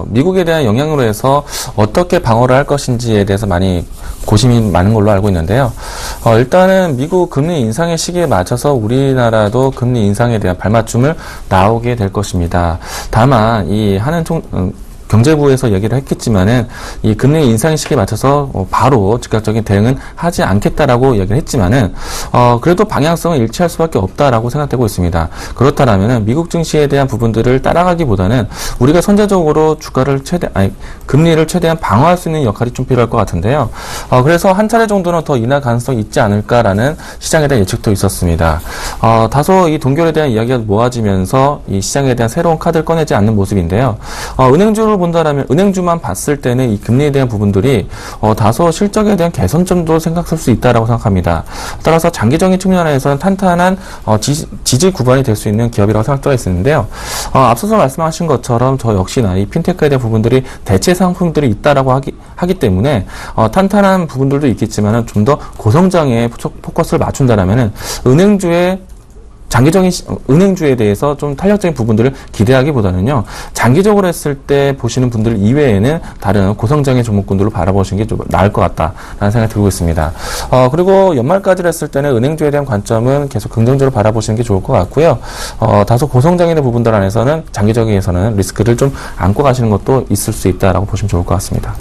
Speaker 2: 미국에 대한 영향으로 해서 어떻게 방어를 할 것인지에 대해서 많이 고심이 많은 걸로 알고 있는데요. 일단은 미국 금리 인상의 시기에 맞춰서 우리나라도 금리 인상에 대한 발맞춤을 나오게 될 것입니다. 다만 이 하는 경제부에서 얘기를 했겠지만은 이 금리 인상 시기에 맞춰서 바로 즉각적인 대응은 하지 않겠다라고 얘기를 했지만은 그래도 방향성을 일치할 수밖에 없다라고 생각되고 있습니다. 그렇다면은 미국 증시에 대한 부분들을 따라가기보다는 우리가 선제적으로 금리를 최대한 방어할 수 있는 역할이 좀 필요할 것 같은데요. 그래서 한 차례 정도는 더 인하 가능성이 있지 않을까라는 시장에 대한 예측도 있었습니다. 다소 이 동결에 대한 이야기가 모아지면서 이 시장에 대한 새로운 카드를 꺼내지 않는 모습인데요. 은행주를 본다라면 은행주만 봤을 때는 이 금리에 대한 부분들이 다소 실적에 대한 개선점도 생각할 수 있다라고 생각합니다. 따라서 장기적인 측면에서는 탄탄한 지지 구간이 될 수 있는 기업이라고 생각되어 있는데요. 앞서서 말씀하신 것처럼 저 역시나 이 핀테크에 대한 부분들이 대체 상품들이 있다라고 하기 때문에 탄탄한 부분들도 있겠지만은 좀 더 고성장에 포커스를 맞춘다라면은 장기적인 은행주에 대해서 좀 탄력적인 부분들을 기대하기보다는요, 장기적으로 했을 때 보시는 분들 이외에는 다른 고성장의 종목군들로 바라보시는 게 좀 나을 것 같다라는 생각이 들고 있습니다. 그리고 연말까지를 했을 때는 은행주에 대한 관점은 계속 긍정적으로 바라보시는 게 좋을 것 같고요. 다소 고성장에 대한 부분들 안에서는 장기적인에서는 리스크를 좀 안고 가시는 것도 있을 수 있다라고 보시면 좋을 것 같습니다.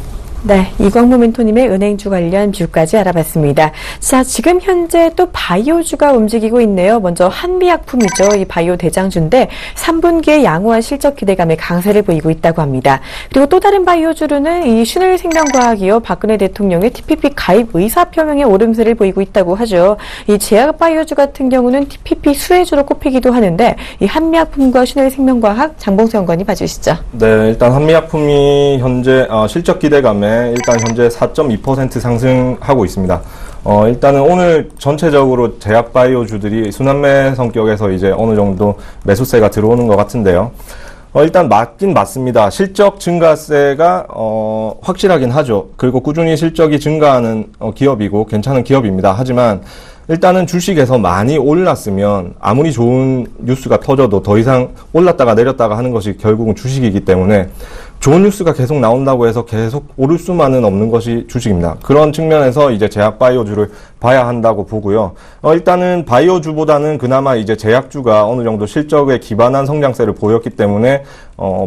Speaker 1: 네, 이광무 멘토님의 은행주 관련 뷰까지 알아봤습니다. 자, 지금 현재 또 바이오주가 움직이고 있네요. 먼저 한미약품이죠. 이 바이오 대장주인데 3분기에 양호한 실적 기대감에 강세를 보이고 있다고 합니다. 그리고 또 다른 바이오주로는 이 슈넬 생명과학이요. 박근혜 대통령의 TPP 가입 의사표명에 오름세를 보이고 있다고 하죠. 이 제약 바이오주 같은 경우는 TPP 수혜주로 꼽히기도 하는데 이 한미약품과 슈넬 생명과학 장봉수 연구원이 봐주시죠.
Speaker 3: 네, 일단 한미약품이 현재 실적 기대감에 일단 현재 4.2% 상승하고 있습니다. 일단은 오늘 전체적으로 제약 바이오주들이 순환매 성격에서 이제 어느 정도 매수세가 들어오는 것 같은데요. 일단 맞긴 맞습니다. 실적 증가세가 확실하긴 하죠. 그리고 꾸준히 실적이 증가하는 기업이고 괜찮은 기업입니다. 하지만 일단은 주식에서 많이 올랐으면 아무리 좋은 뉴스가 터져도 더 이상 올랐다가 내렸다가 하는 것이 결국은 주식이기 때문에 좋은 뉴스가 계속 나온다고 해서 계속 오를 수만은 없는 것이 주식입니다. 그런 측면에서 이제 제약 바이오주를 봐야 한다고 보고요. 일단은 바이오주보다는 그나마 이제 제약주가 어느 정도 실적에 기반한 성장세를 보였기 때문에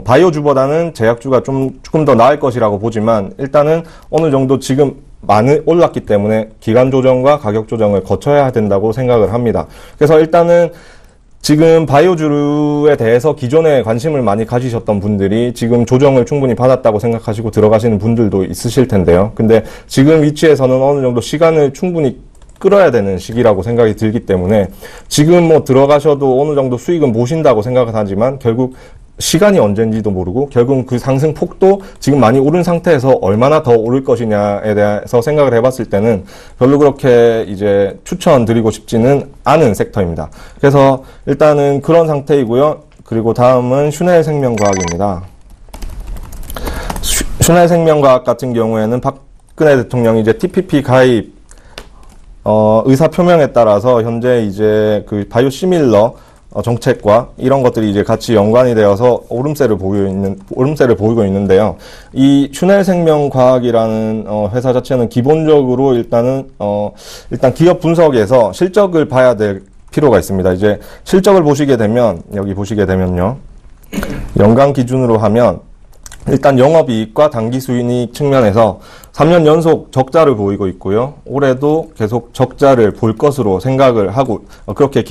Speaker 3: 바이오주보다는 제약주가 조금 더 나을 것이라고 보지만 일단은 어느 정도 지금 많이 올랐기 때문에 기간 조정과 가격 조정을 거쳐야 된다고 생각을 합니다. 그래서 일단은 지금 바이오주에 대해서 기존에 관심을 많이 가지셨던 분들이 지금 조정을 충분히 받았다고 생각하시고 들어가시는 분들도 있으실 텐데요. 근데 지금 위치에서는 어느 정도 시간을 충분히 끌어야 되는 시기라고 생각이 들기 때문에 지금 뭐 들어가셔도 어느 정도 수익은 보신다고 생각을 하지만 결국 시간이 언젠지도 모르고 결국은 그 상승 폭도 지금 많이 오른 상태에서 얼마나 더 오를 것이냐에 대해서 생각을 해봤을 때는 별로 그렇게 이제 추천드리고 싶지는 않은 섹터입니다. 그래서 일단은 그런 상태이고요. 그리고 다음은 슈넬 생명과학입니다. 슈넬 생명과학 같은 경우에는 박근혜 대통령이 이제 TPP 가입 의사 표명에 따라서 현재 이제 그 바이오시밀러 정책과 이런 것들이 이제 같이 연관이 되어서 오름세를 보이고 있는데요. 이 슈넬 생명과학이라는 회사 자체는 기본적으로 일단 기업 분석에서 실적을 봐야 될 필요가 있습니다. 이제 실적을 보시게 되면 여기 보시게 되면요. 연간 기준으로 하면 일단 영업이익과 당기수익 측면에서 3년 연속 적자를 보이고 있고요. 올해도 계속 적자를 볼 것으로 생각을 하고 그렇게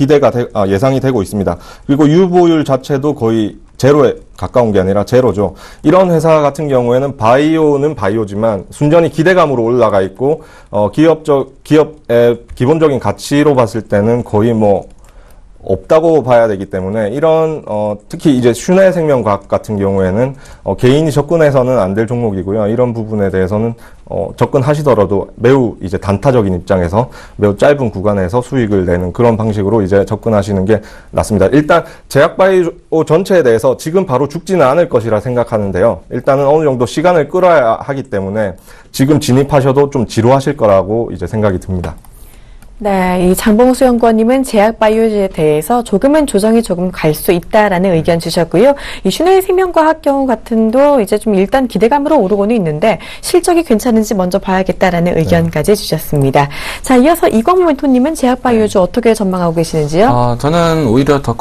Speaker 3: 예상이 되고 있습니다. 그리고 유보율 자체도 거의 제로에 가까운 게 아니라 제로죠. 이런 회사 같은 경우에는 바이오는 바이오지만 순전히 기대감으로 올라가 있고 기업의 기본적인 가치로 봤을 때는 거의 뭐 없다고 봐야 되기 때문에 이런 특히 이제 슈넬 생명과학 같은 경우에는 개인이 접근해서는 안 될 종목이고요. 이런 부분에 대해서는 접근하시더라도 매우 이제 단타적인 입장에서 매우 짧은 구간에서 수익을 내는 그런 방식으로 이제 접근하시는 게 낫습니다. 일단 제약바이오 전체에 대해서 지금 바로 죽지는 않을 것이라 생각하는데요. 일단은 어느 정도 시간을 끌어야 하기 때문에 지금 진입하셔도 좀 지루하실 거라고 이제 생각이 듭니다.
Speaker 1: 네, 이 장봉수 연구원님은 제약 바이오주에 대해서 조금은 조정이 조금 갈 수 있다라는 의견 주셨고요. 이 슈넬 생명과학 경우 같은도 이제 좀 일단 기대감으로 오르고는 있는데 실적이 괜찮은지 먼저 봐야겠다라는 의견까지 주셨습니다. 자, 이어서 이광무 멘토님은 제약 바이오주 어떻게 전망하고 계시는지요?
Speaker 2: 저는 오히려 더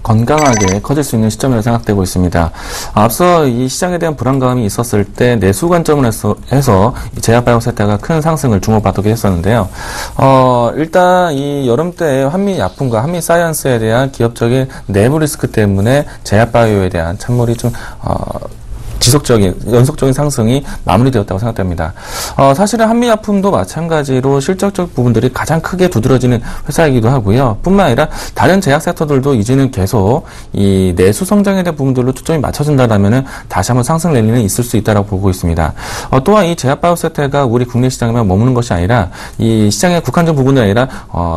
Speaker 2: 건강하게 커질 수 있는 시점이라고 생각되고 있습니다. 앞서 이 시장에 대한 불안감이 있었을 때 내수 관점을 해서 제약바이오세타가 큰 상승을 주목받게 했었는데요. 일단 이 여름 때 한미약품과 한미사이언스에 대한 기업적인 내부 리스크 때문에 제약바이오에 대한 찬물이 좀 연속적인 상승이 마무리되었다고 생각됩니다. 사실은 한미약품도 마찬가지로 실적적 부분들이 가장 크게 두드러지는 회사이기도 하고요. 뿐만 아니라 다른 제약 섹터들도 이제는 계속 이 내수 성장에 대한 부분들로 초점이 맞춰진다라면은 다시 한번 상승 랠리는 있을 수 있다라고 보고 있습니다. 또한 이 제약바이오세타가 우리 국내 시장에만 머무는 것이 아니라 이 시장의 국한적 부분이 아니라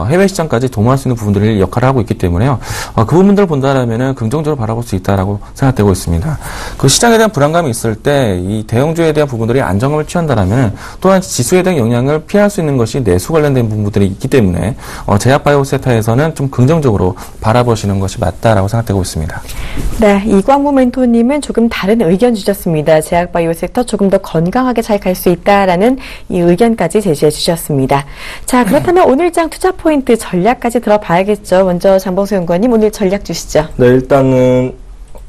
Speaker 2: 해외 시장까지 도모할 수 있는 부분들을 역할을 하고 있기 때문에요. 그 부분들을 본다라면은 긍정적으로 바라볼 수 있다라고 생각되고 있습니다. 그 시장에 대한 불안감이 있을 때 이 대형주에 대한 부분들이 안정감을 취한다라면 또한 지수에 대한 영향을 피할 수 있는 것이 내수 관련된 부분들이 있기 때문에 제약바이오세타에서는 좀 긍정적으로 바라보시는 것이 맞다라고 생각되고 있습니다.
Speaker 1: 네, 이광무 멘토님은 조금 다른 의견 주셨습니다. 제약바이오섹터 조금 더 건강하게 잘 갈 수 있다라는 이 의견까지 제시해 주셨습니다. 자, 그렇다면 오늘장 투자 포인트 전략까지 들어봐야겠죠. 먼저 장봉수 연구원님 오늘 전략 주시죠.
Speaker 3: 네, 일단은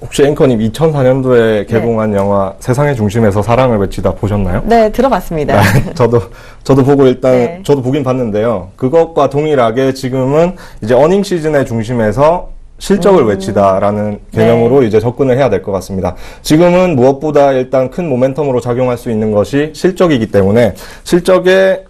Speaker 3: 혹시 앵커님 2004년도에 개봉한 영화 세상의 중심에서 사랑을 외치다 보셨나요?
Speaker 1: 네, 들어봤습니다.
Speaker 3: 네, 저도 보고 일단
Speaker 1: 네.
Speaker 3: 저도 보긴 봤는데요. 그것과 동일하게 지금은 이제 어닝 시즌의 중심에서 실적을 외치다라는 개념으로 이제 접근을 해야 될 것 같습니다. 지금은 무엇보다 일단 큰 모멘텀으로 작용할 수 있는 것이 실적이기 때문에 실적에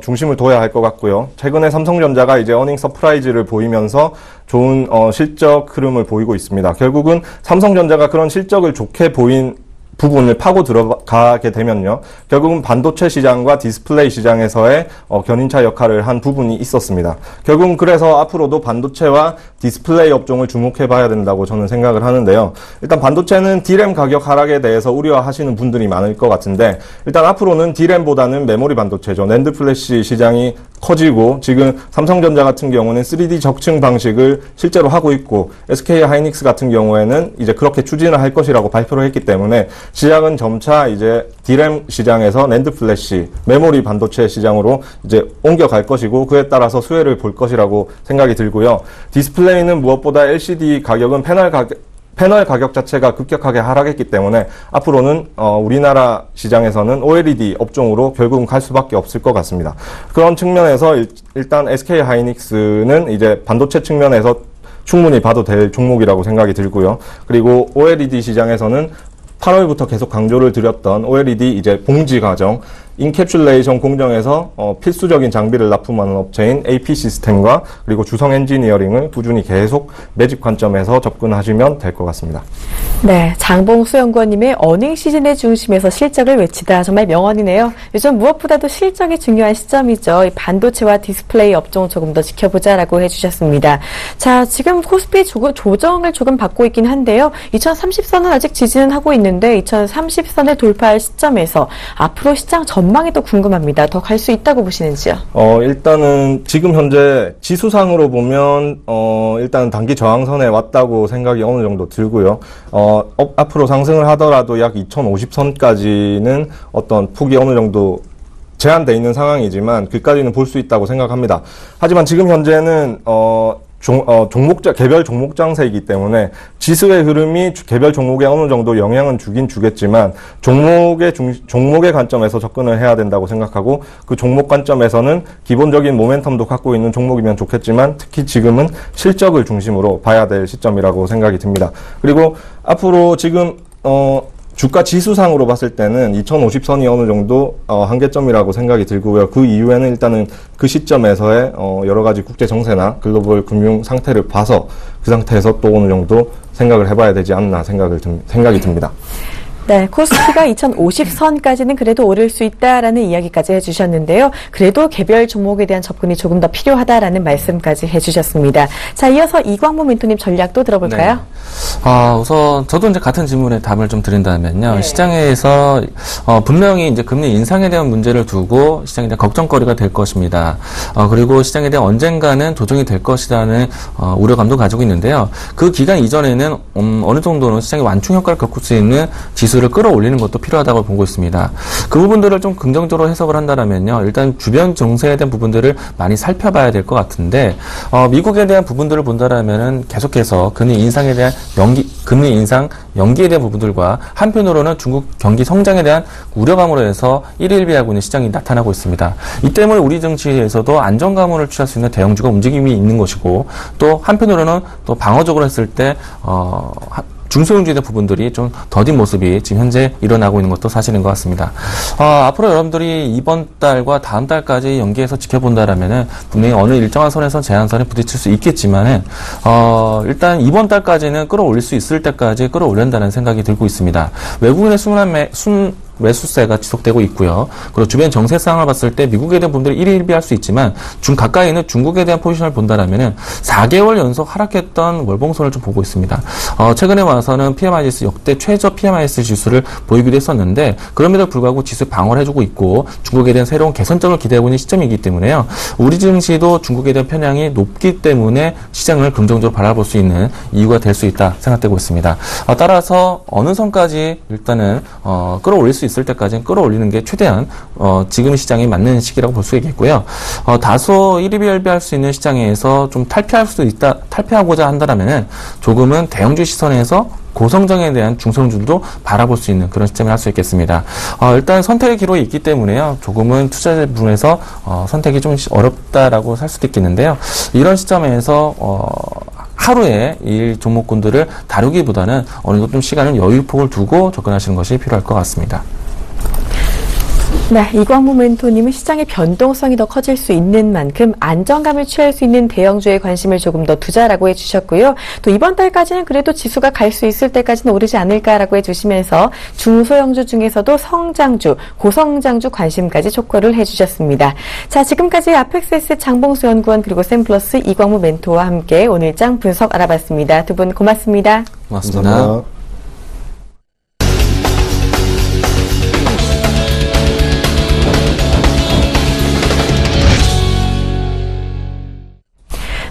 Speaker 3: 중심을 둬야 할 것 같고요. 최근에 삼성전자가 이제 어닝 서프라이즈를 보이면서 좋은 실적 흐름을 보이고 있습니다. 결국은 삼성전자가 그런 실적을 좋게 보인 부분을 파고 들어가게 되면요. 결국은 반도체 시장과 디스플레이 시장에서의 견인차 역할을 한 부분이 있었습니다. 결국은 그래서 앞으로도 반도체와 디스플레이 업종을 주목해 봐야 된다고 저는 생각을 하는데요. 일단 반도체는 D램 가격 하락에 대해서 우려하시는 분들이 많을 것 같은데 일단 앞으로는 D램보다는 메모리 반도체죠. 낸드 플래시 시장이 커지고 지금 삼성전자 같은 경우는 3D 적층 방식을 실제로 하고 있고 SK 하이닉스 같은 경우에는 이제 그렇게 추진을 할 것이라고 발표를 했기 때문에 시장은 점차 이제 D램 시장에서 낸드 플래시, 메모리 반도체 시장으로 이제 옮겨갈 것이고 그에 따라서 수혜를 볼 것이라고 생각이 들고요. 디스플레이는 무엇보다 LCD 가격은 패널 가격 자체가 급격하게 하락했기 때문에 앞으로는 우리나라 시장에서는 OLED 업종으로 결국은 갈 수밖에 없을 것 같습니다. 그런 측면에서 일단 SK 하이닉스는 이제 반도체 측면에서 충분히 봐도 될 종목이라고 생각이 들고요. 그리고 OLED 시장에서는 8월부터 계속 강조를 드렸던 OLED 이제 봉지 과정, 인캡슐레이션 공정에서 필수적인 장비를 납품하는 업체인 AP 시스템과 그리고 주성 엔지니어링을 꾸준히 계속 매집 관점에서 접근하시면 될 것 같습니다.
Speaker 1: 네, 장봉수 연구원님의 어닝 시즌의 중심에서 실적을 외치다 정말 명언이네요. 요즘 무엇보다도 실적이 중요한 시점이죠. 이 반도체와 디스플레이 업종 조금 더 지켜보자라고 해주셨습니다. 자, 지금 코스피 조정을 조금 받고 있긴 한데요. 2030선은 아직 지지는 하고 있는데 2030선을 돌파할 시점에서 앞으로 시장 전망이 또 궁금합니다. 더 갈 수 있다고 보시는지요?
Speaker 3: 일단은 지금 현재 지수상으로 보면 일단 단기 저항선에 왔다고 생각이 어느 정도 들고요. 앞으로 상승을 하더라도 약 2050선까지는 어떤 폭이 어느 정도 제한되어 있는 상황이지만 그까지는 볼 수 있다고 생각합니다. 하지만 지금 현재는 개별 종목 장세이기 때문에 지수의 흐름이 개별 종목에 어느 정도 영향은 주긴 주겠지만 종목의 관점에서 접근을 해야 된다고 생각하고 그 종목 관점에서는 기본적인 모멘텀도 갖고 있는 종목이면 좋겠지만 특히 지금은 실적을 중심으로 봐야 될 시점이라고 생각이 듭니다. 그리고 앞으로 지금 주가 지수상으로 봤을 때는 2050선이 어느 정도 한계점이라고 생각이 들고요. 그 이후에는 일단은 그 시점에서의 여러 가지 국제 정세나 글로벌 금융 상태를 봐서 그 상태에서 또 어느 정도 생각을 해봐야 되지 않나 생각이 듭니다.
Speaker 1: 네, 코스피가 2050선까지는 그래도 오를 수 있다라는 이야기까지 해주셨는데요. 그래도 개별 종목에 대한 접근이 조금 더 필요하다라는 말씀까지 해주셨습니다. 자, 이어서 이광무 멘토님 전략도 들어볼까요?
Speaker 2: 우선 저도 이제 같은 질문에 답을 좀 드린다면요.
Speaker 1: 네.
Speaker 2: 시장에서 분명히 이제 금리 인상에 대한 문제를 두고 시장에 대한 걱정거리가 될 것입니다. 그리고 시장에 대한 언젠가는 조정이 될 것이라는 우려감도 가지고 있는데요. 그 기간 이전에는 어느 정도는 시장의 완충 효과를 겪을 수 있는 지수를 끌어올리는 것도 필요하다고 보고 있습니다. 그 부분들을 좀 긍정적으로 해석을 한다면요. 일단 주변 정세에 대한 부분들을 많이 살펴봐야 될 것 같은데 미국에 대한 부분들을 본다라면은 계속해서 금리 인상에 대한 금리 인상 연기에 대한 부분들과 한편으로는 중국 경기 성장에 대한 우려감으로 해서 일일비하고 있는 시장이 나타나고 있습니다. 이 때문에 우리 증시에서도 안정감을 취할 수 있는 대형주가 움직임이 있는 것이고 또 한편으로는 또 방어적으로 했을 때 중소형주에 대한 부분들이 좀 더딘 모습이 지금 현재 일어나고 있는 것도 사실인 것 같습니다. 앞으로 여러분들이 이번 달과 다음 달까지 연기해서 지켜본다라면은 분명히 어느 일정한 선에서 제한선에 부딪힐 수 있겠지만은 일단 이번 달까지는 끌어올릴 수 있을 때까지 끌어올린다는 생각이 들고 있습니다. 외국인의 매수세가 지속되고 있고요. 그리고 주변 정세 상황을 봤을 때 미국에 대한 부분들이 일일비할 수 있지만 가까이 있는 중국에 대한 포지션을 본다라면은 4개월 연속 하락했던 월봉선을 좀 보고 있습니다. 최근에 와서는 PMI 지수 역대 최저 PMI 지수를 보이기도 했었는데 그럼에도 불구하고 지수 방어를 해주고 있고 중국에 대한 새로운 개선점을 기대하고 있는 시점이기 때문에요. 우리 증시도 중국에 대한 편향이 높기 때문에 시장을 긍정적으로 바라볼 수 있는 이유가 될 수 있다 생각되고 있습니다. 따라서 어느 선까지 일단은 끌어올릴 수 있을 때까지는 끌어올리는 게 최대한 지금 시장에 맞는 시기라고 볼 수 있겠고요. 다소 일희일비할 수 있는 시장에서 좀 탈피하고자 한다면은 조금은 대형주 시선에서 고성장에 대한 중성주도 바라볼 수 있는 그런 시점을 할 수 있겠습니다. 일단 선택의 기로에 있기 때문에요. 조금은 투자 부분에서 선택이 좀 어렵다라고 할 수도 있겠는데요. 이런 시점에서 하루에 이 종목군들을 다루기보다는 어느 정도 좀 시간을 여유폭을 두고 접근하시는 것이 필요할 것 같습니다.
Speaker 1: 네, 이광무 멘토님은 시장의 변동성이 더 커질 수 있는 만큼 안정감을 취할 수 있는 대형주에 관심을 조금 더 두자라고 해주셨고요. 또 이번 달까지는 그래도 지수가 갈 수 있을 때까지는 오르지 않을까라고 해주시면서 중소형주 중에서도 성장주, 고성장주 관심까지 촉구를 해주셨습니다. 자, 지금까지 아펙스에스 장봉수 연구원 그리고 샘플러스 이광무 멘토와 함께 오늘장 분석 알아봤습니다. 두 분 고맙습니다.
Speaker 2: 고맙습니다.
Speaker 3: 감사합니다.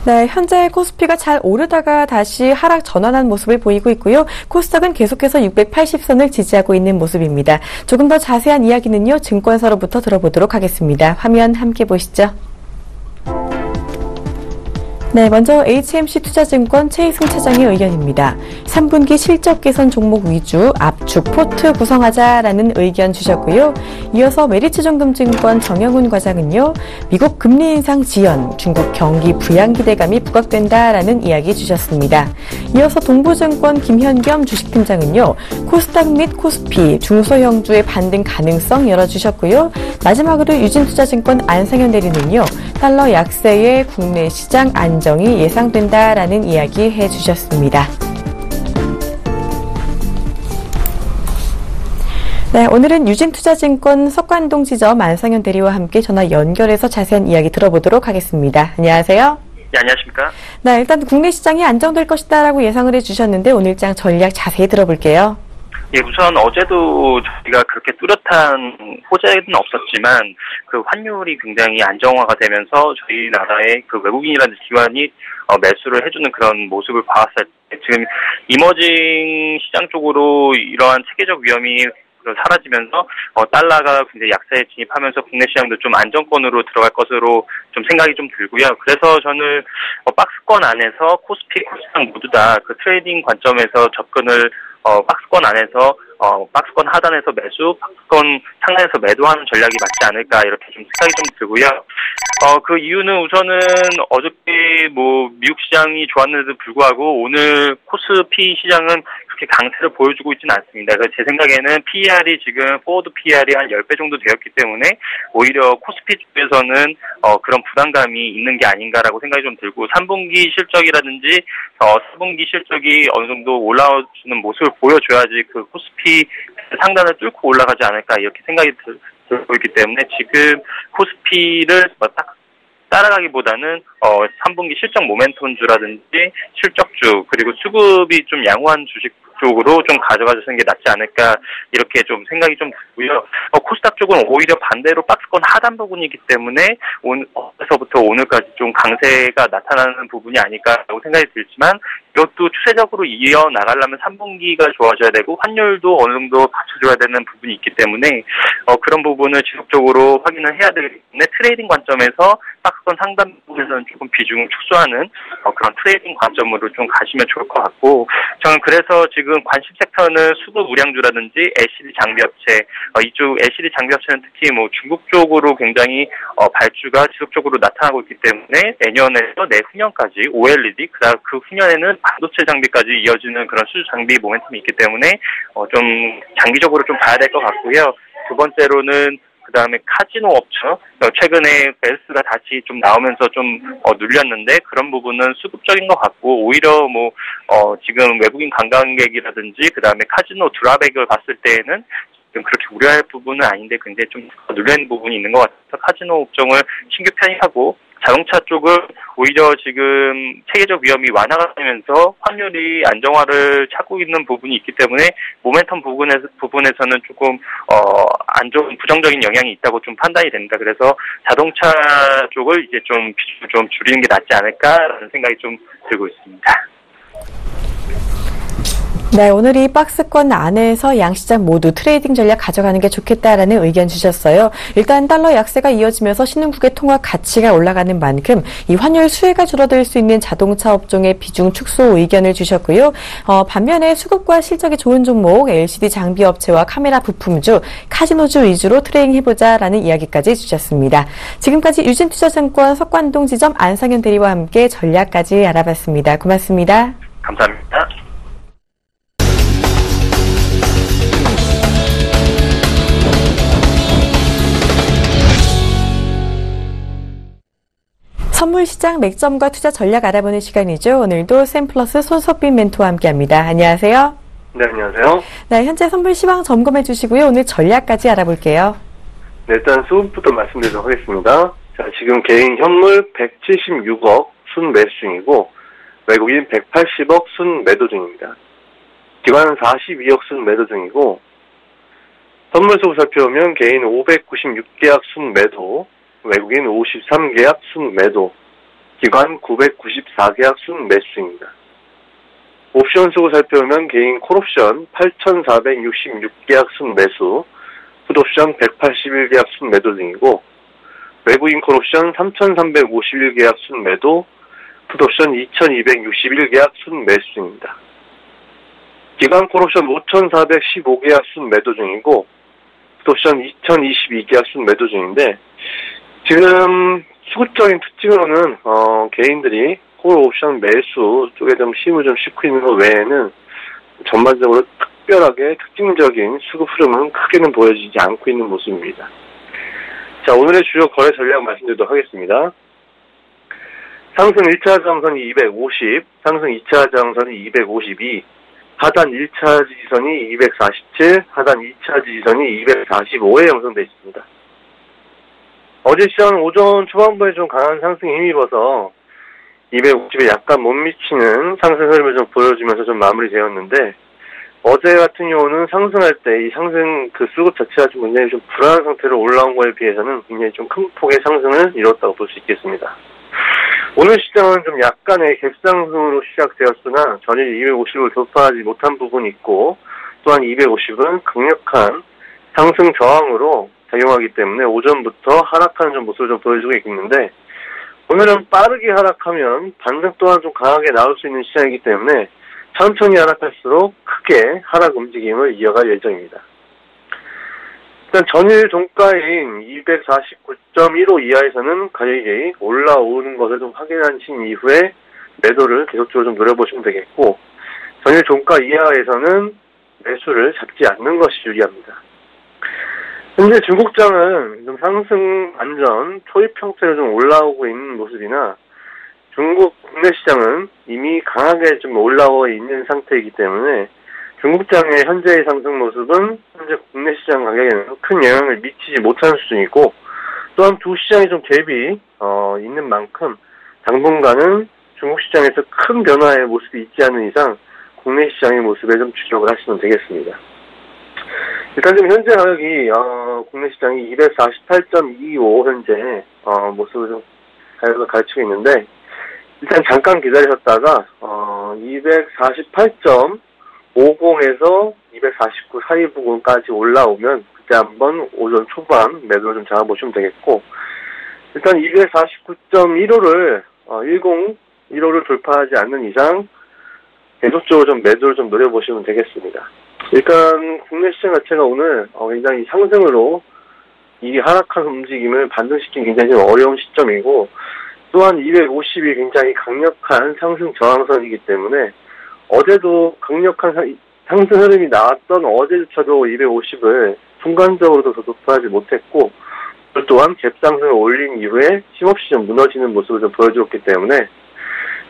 Speaker 1: 네, 현재 코스피가 잘 오르다가 다시 하락 전환한 모습을 보이고 있고요. 코스닥은 계속해서 680선을 지지하고 있는 모습입니다. 조금 더 자세한 이야기는요, 증권사로부터 들어보도록 하겠습니다. 화면 함께 보시죠. 네, 먼저 HMC 투자증권 최희승 차장의 의견입니다. 3분기 실적 개선 종목 위주 압축 포트 구성하자라는 의견 주셨고요. 이어서 메리츠정금증권 정영훈 과장은요. 미국 금리 인상 지연, 중국 경기 부양 기대감이 부각된다라는 이야기 주셨습니다. 이어서 동부증권 김현겸 주식팀장은요. 코스닥 및 코스피, 중소형주의 반등 가능성 열어주셨고요. 마지막으로 유진투자증권 안상현 대리는요. 달러 약세의 국내 시장 안정이 예상된다라는 이야기 해주셨습니다. 네, 오늘은 유진투자증권 석관동 지점 안상현 대리와 함께 전화 연결해서 자세한 이야기 들어보도록 하겠습니다. 안녕하세요.
Speaker 5: 네, 안녕하십니까.
Speaker 1: 네, 일단 국내 시장이 안정될 것이다라고 예상을 해주셨는데 오늘장 전략 자세히 들어볼게요.
Speaker 5: 예, 우선 어제도 저희가 그렇게 뚜렷한 호재는 없었지만 그 환율이 굉장히 안정화가 되면서 저희 나라의 그 외국인이라는 기관이 매수를 해주는 그런 모습을 봤을 때 지금 이머징 시장 쪽으로 이러한 체계적 위험이 사라지면서 달러가 굉장히 약세에 진입하면서 국내 시장도 좀 안정권으로 들어갈 것으로 좀 생각이 좀 들고요. 그래서 저는 박스권 안에서 코스피, 코스닥 모두 다 그 트레이딩 관점에서 접근을 박스권 안에서 박스권 하단에서 매수, 박스권 상단에서 매도하는 전략이 맞지 않을까 이렇게 좀 생각이 좀 들고요. 그 이유는 우선은 어저께 미국 시장이 좋았는데도 불구하고 오늘 코스피 시장은 그렇게 강세를 보여주고 있지는 않습니다. 그래서 제 생각에는 PER이 지금 포워드 PER이 한 10배 정도 되었기 때문에 오히려 코스피 쪽에서는 그런 부담감이 있는 게 아닌가라고 생각이 좀 들고 3분기 실적이라든지 4분기 실적이 어느 정도 올라오는 모습을 보여줘야지 그 코스피 상단을 뚫고 올라가지 않을까 이렇게 생각이 들고 있기 때문에 지금 코스피를 딱 따라가기보다는 3분기 실적 모멘텀주라든지 실적주 그리고 수급이 좀 양호한 주식 쪽으로 좀 가져가주는 게 낫지 않을까 이렇게 좀 생각이 좀 들고요. 코스닥 쪽은 오히려 반대로 박스권 하단 부분이기 때문에 어제서부터 오늘까지 좀 강세가 나타나는 부분이 아닐까라고 생각이 들지만 이것도 추세적으로 이어나가려면 3분기가 좋아져야 되고 환율도 어느 정도 받쳐줘야 되는 부분이 있기 때문에 그런 부분을 지속적으로 확인을 해야 되기 때문에 트레이딩 관점에서 박스권 상단 부분에서는 조금 비중을 축소하는 그런 트레이딩 관점으로 좀 가시면 좋을 것 같고 저는 그래서 지금 관심 섹터는 수급 우량주라든지 LCD 장비업체 이쪽 LCD 장비업체는 특히 뭐 중국 쪽으로 굉장히 발주가 지속적으로 나타나고 있기 때문에 내년에서 내후년까지 OLED 그다음 그 후년에는 반도체 장비까지 이어지는 그런 수주 장비 모멘텀이 있기 때문에 좀 장기적으로 좀 봐야 될 것 같고요. 두 번째로는 그 다음에 카지노 업체 최근에 벨스가 다시 좀 나오면서 좀 눌렸는데 그런 부분은 수급적인 것 같고 오히려 뭐 지금 외국인 관광객이라든지 그 다음에 카지노 드랍액을 봤을 때에는 좀 그렇게 우려할 부분은 아닌데 굉장히 좀 눌리는 부분이 있는 것 같아서 카지노 업종을 신규 편입하고 자동차 쪽은 오히려 지금 체계적 위험이 완화가 되면서 환율이 안정화를 찾고 있는 부분이 있기 때문에 모멘텀 부분에서는 조금 안 좋은 부정적인 영향이 있다고 좀 판단이 됩니다. 그래서 자동차 쪽을 이제 좀 줄이는 게 낫지 않을까라는 생각이 좀 들고 있습니다.
Speaker 1: 네, 오늘 이 박스권 안에서 양시장 모두 트레이딩 전략 가져가는 게 좋겠다라는 의견 주셨어요. 일단 달러 약세가 이어지면서 신흥국의 통화 가치가 올라가는 만큼 이 환율 수혜가 줄어들 수 있는 자동차 업종의 비중 축소 의견을 주셨고요. 반면에 수급과 실적이 좋은 종목 LCD 장비 업체와 카메라 부품주, 카지노주 위주로 트레이딩 해보자라는 이야기까지 주셨습니다. 지금까지 유진투자증권 석관동 지점 안상현 대리와 함께 전략까지 알아봤습니다. 고맙습니다.
Speaker 5: 감사합니다.
Speaker 1: 선물시장 맥점과 투자 전략 알아보는 시간이죠. 오늘도 샘플러스 손석빈 멘토와 함께합니다. 안녕하세요.
Speaker 6: 네, 안녕하세요.
Speaker 1: 네, 현재 선물 시황 점검해 주시고요. 오늘 전략까지 알아볼게요.
Speaker 6: 네, 일단 수급부터 말씀드리도록 하겠습니다. 자, 지금 개인 현물 176억 순 매수 중이고 외국인 180억 순 매도 중입니다. 기관은 42억 순 매도 중이고 선물 수급 살펴보면 개인 596계약 순 매도, 외국인 53계약 순 매도, 기관 994계약 순 매수 중입니다. 옵션 수급 살펴보면 개인 콜옵션 8,466계약 순 매수, 풋옵션 181계약 순 매도 중이고 외국인 콜옵션 3,351계약 순 매도, 풋옵션 2,261계약 순 매수 중입니다. 기관 콜옵션 5,415계약 순 매도 중이고 풋옵션 2,022계약 순 매도 중인데 지금 수급적인 특징으로는 개인들이 콜옵션 매수 쪽에 좀 힘을 좀 싣고 있는 것 외에는 전반적으로 특별하게 특징적인 수급 흐름은 크게는 보여지지 않고 있는 모습입니다. 자, 오늘의 주요 거래 전략 말씀드리도록 하겠습니다. 상승 1차 저항선이 250, 상승 2차 저항선이 252, 하단 1차 지지선이 247, 하단 2차 지지선이 245에 형성되어 있습니다. 어제 시장은 오전 초반부에 좀 강한 상승에 힘입어서 250에 약간 못 미치는 상승 흐름을 좀 보여주면서 좀 마무리되었는데 어제 같은 경우는 상승할 때 이 상승 그 수급 자체가 좀 굉장히 좀 불안한 상태로 올라온 거에 비해서는 굉장히 좀 큰 폭의 상승을 이뤘다고 볼 수 있겠습니다. 오늘 시장은 좀 약간의 갭상승으로 시작되었으나 전일 250을 돌파하지 못한 부분이 있고 또한 250은 강력한 상승 저항으로 작용하기 때문에 오전부터 하락하는 좀 모습을 좀 보여주고 있는데 오늘은 빠르게 하락하면 반등 또한 좀 강하게 나올 수 있는 시장이기 때문에 천천히 하락할수록 크게 하락 움직임을 이어갈 예정입니다. 일단 전일 종가인 249.15 이하에서는 가격이 올라오는 것을 좀 확인하신 이후에 매도를 계속적으로 좀 노려보시면 되겠고 전일 종가 이하에서는 매수를 잡지 않는 것이 유리합니다. 현재 중국장은 좀 상승 안전 초입 형태로 좀 올라오고 있는 모습이나 중국 국내 시장은 이미 강하게 좀 올라와 있는 상태이기 때문에 중국장의 현재의 상승 모습은 현재 국내 시장 가격에는 큰 영향을 미치지 못하는 수준이고 또한 두 시장이 좀 갭이 있는 만큼 당분간은 중국 시장에서 큰 변화의 모습이 있지 않은 이상 국내 시장의 모습에 좀 주력을 하시면 되겠습니다. 일단 지금 현재 가격이 국내 시장이 248.25 현재 모습을 좀 가격을 가르치고 있는데, 일단 잠깐 기다리셨다가 248.50에서 249 사이 부분까지 올라오면 그때 한번 오전 초반 매도를 좀 잡아보시면 되겠고, 일단 249.15를 1015를 돌파하지 않는 이상 계속적으로 좀 매도를 좀 노려보시면 되겠습니다. 일단 국내 시장 자체가 오늘 굉장히 상승으로 이 하락한 움직임을 반등시키기 굉장히 좀 어려운 시점이고, 또한 250이 굉장히 강력한 상승 저항선이기 때문에 어제도 강력한 상승 흐름이 나왔던 어제조차도 250을 순간적으로도 돌파하지 못했고, 또한 갭상승을 올린 이후에 힘없이 좀 무너지는 모습을 좀 보여주었기 때문에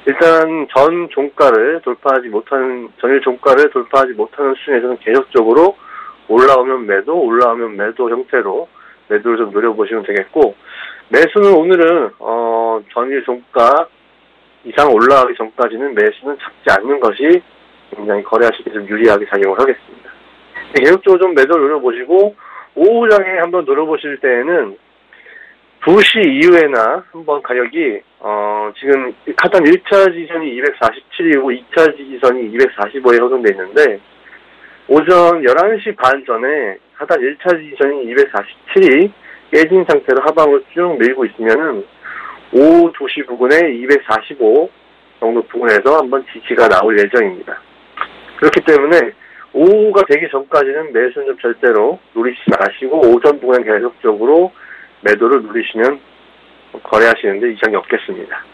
Speaker 6: 일단 전일 종가를 돌파하지 못하는 수준에서는 계속적으로 올라오면 매도 형태로 매도를 좀 노려보시면 되겠고, 매수는 오늘은 전일 종가 이상 올라가기 전까지는 매수는 잡지 않는 것이 굉장히 거래하실 때 좀 유리하게 작용을 하겠습니다. 계속적으로 좀 매도를 노려보시고, 오후장에 한번 노려보실 때에는 2시 이후에나 한번 가격이 지금 하단 1차 지지선이 247이고 2차 지지선이 245에 형성되어 있는데, 오전 11시 반 전에 하단 1차 지지선이 247이 깨진 상태로 하방으로 쭉 밀고 있으면은 오후 2시 부근에 245 정도 부근에서 한번 지지가 나올 예정입니다. 그렇기 때문에 오후가 되기 전까지는 매수는 좀 절대로 노리지 마시고, 오전 부근에 계속적으로 매도를 누리시면 거래하시는데 이상이 없겠습니다.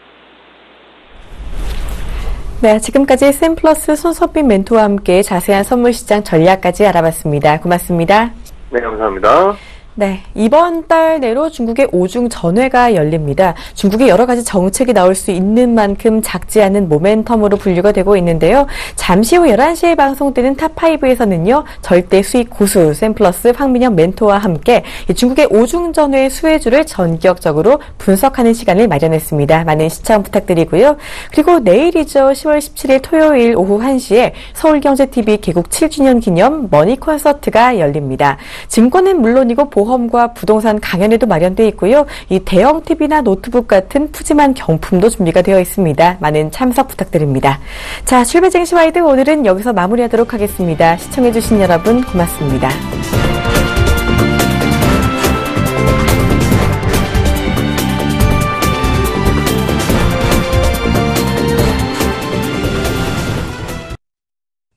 Speaker 1: 네, 지금까지 샘플러스 손석빈 멘토와 함께 자세한 선물시장 전략까지 알아봤습니다. 고맙습니다.
Speaker 6: 네, 감사합니다.
Speaker 1: 네, 이번 달 내로 중국의 5중 전회가 열립니다. 중국의 여러 가지 정책이 나올 수 있는 만큼 작지 않은 모멘텀으로 분류가 되고 있는데요. 잠시 후 11시에 방송되는 탑5에서는요, 절대 수익 고수 샘플러스 황민영 멘토와 함께 중국의 5중 전회 수혜주를 전격적으로 분석하는 시간을 마련했습니다. 많은 시청 부탁드리고요. 그리고 내일이죠. 10월 17일 토요일 오후 1시에 서울경제TV 개국 7주년 기념 머니 콘서트가 열립니다. 증권은 물론이고 보험과 부동산 강연회도 마련되어 있고요. 이 대형 TV나 노트북 같은 푸짐한 경품도 준비가 되어 있습니다. 많은 참석 부탁드립니다. 자, 출배쟁시 와이드 오늘은 여기서 마무리하도록 하겠습니다. 시청해주신 여러분 고맙습니다.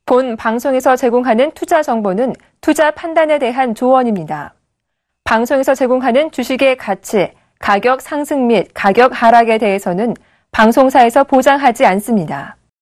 Speaker 7: 본 방송에서 제공하는 투자 정보는 투자 판단에 대한 조언입니다. 방송에서 제공하는 주식의 가치, 가격 상승 및 가격 하락에 대해서는 방송사에서 보장하지 않습니다.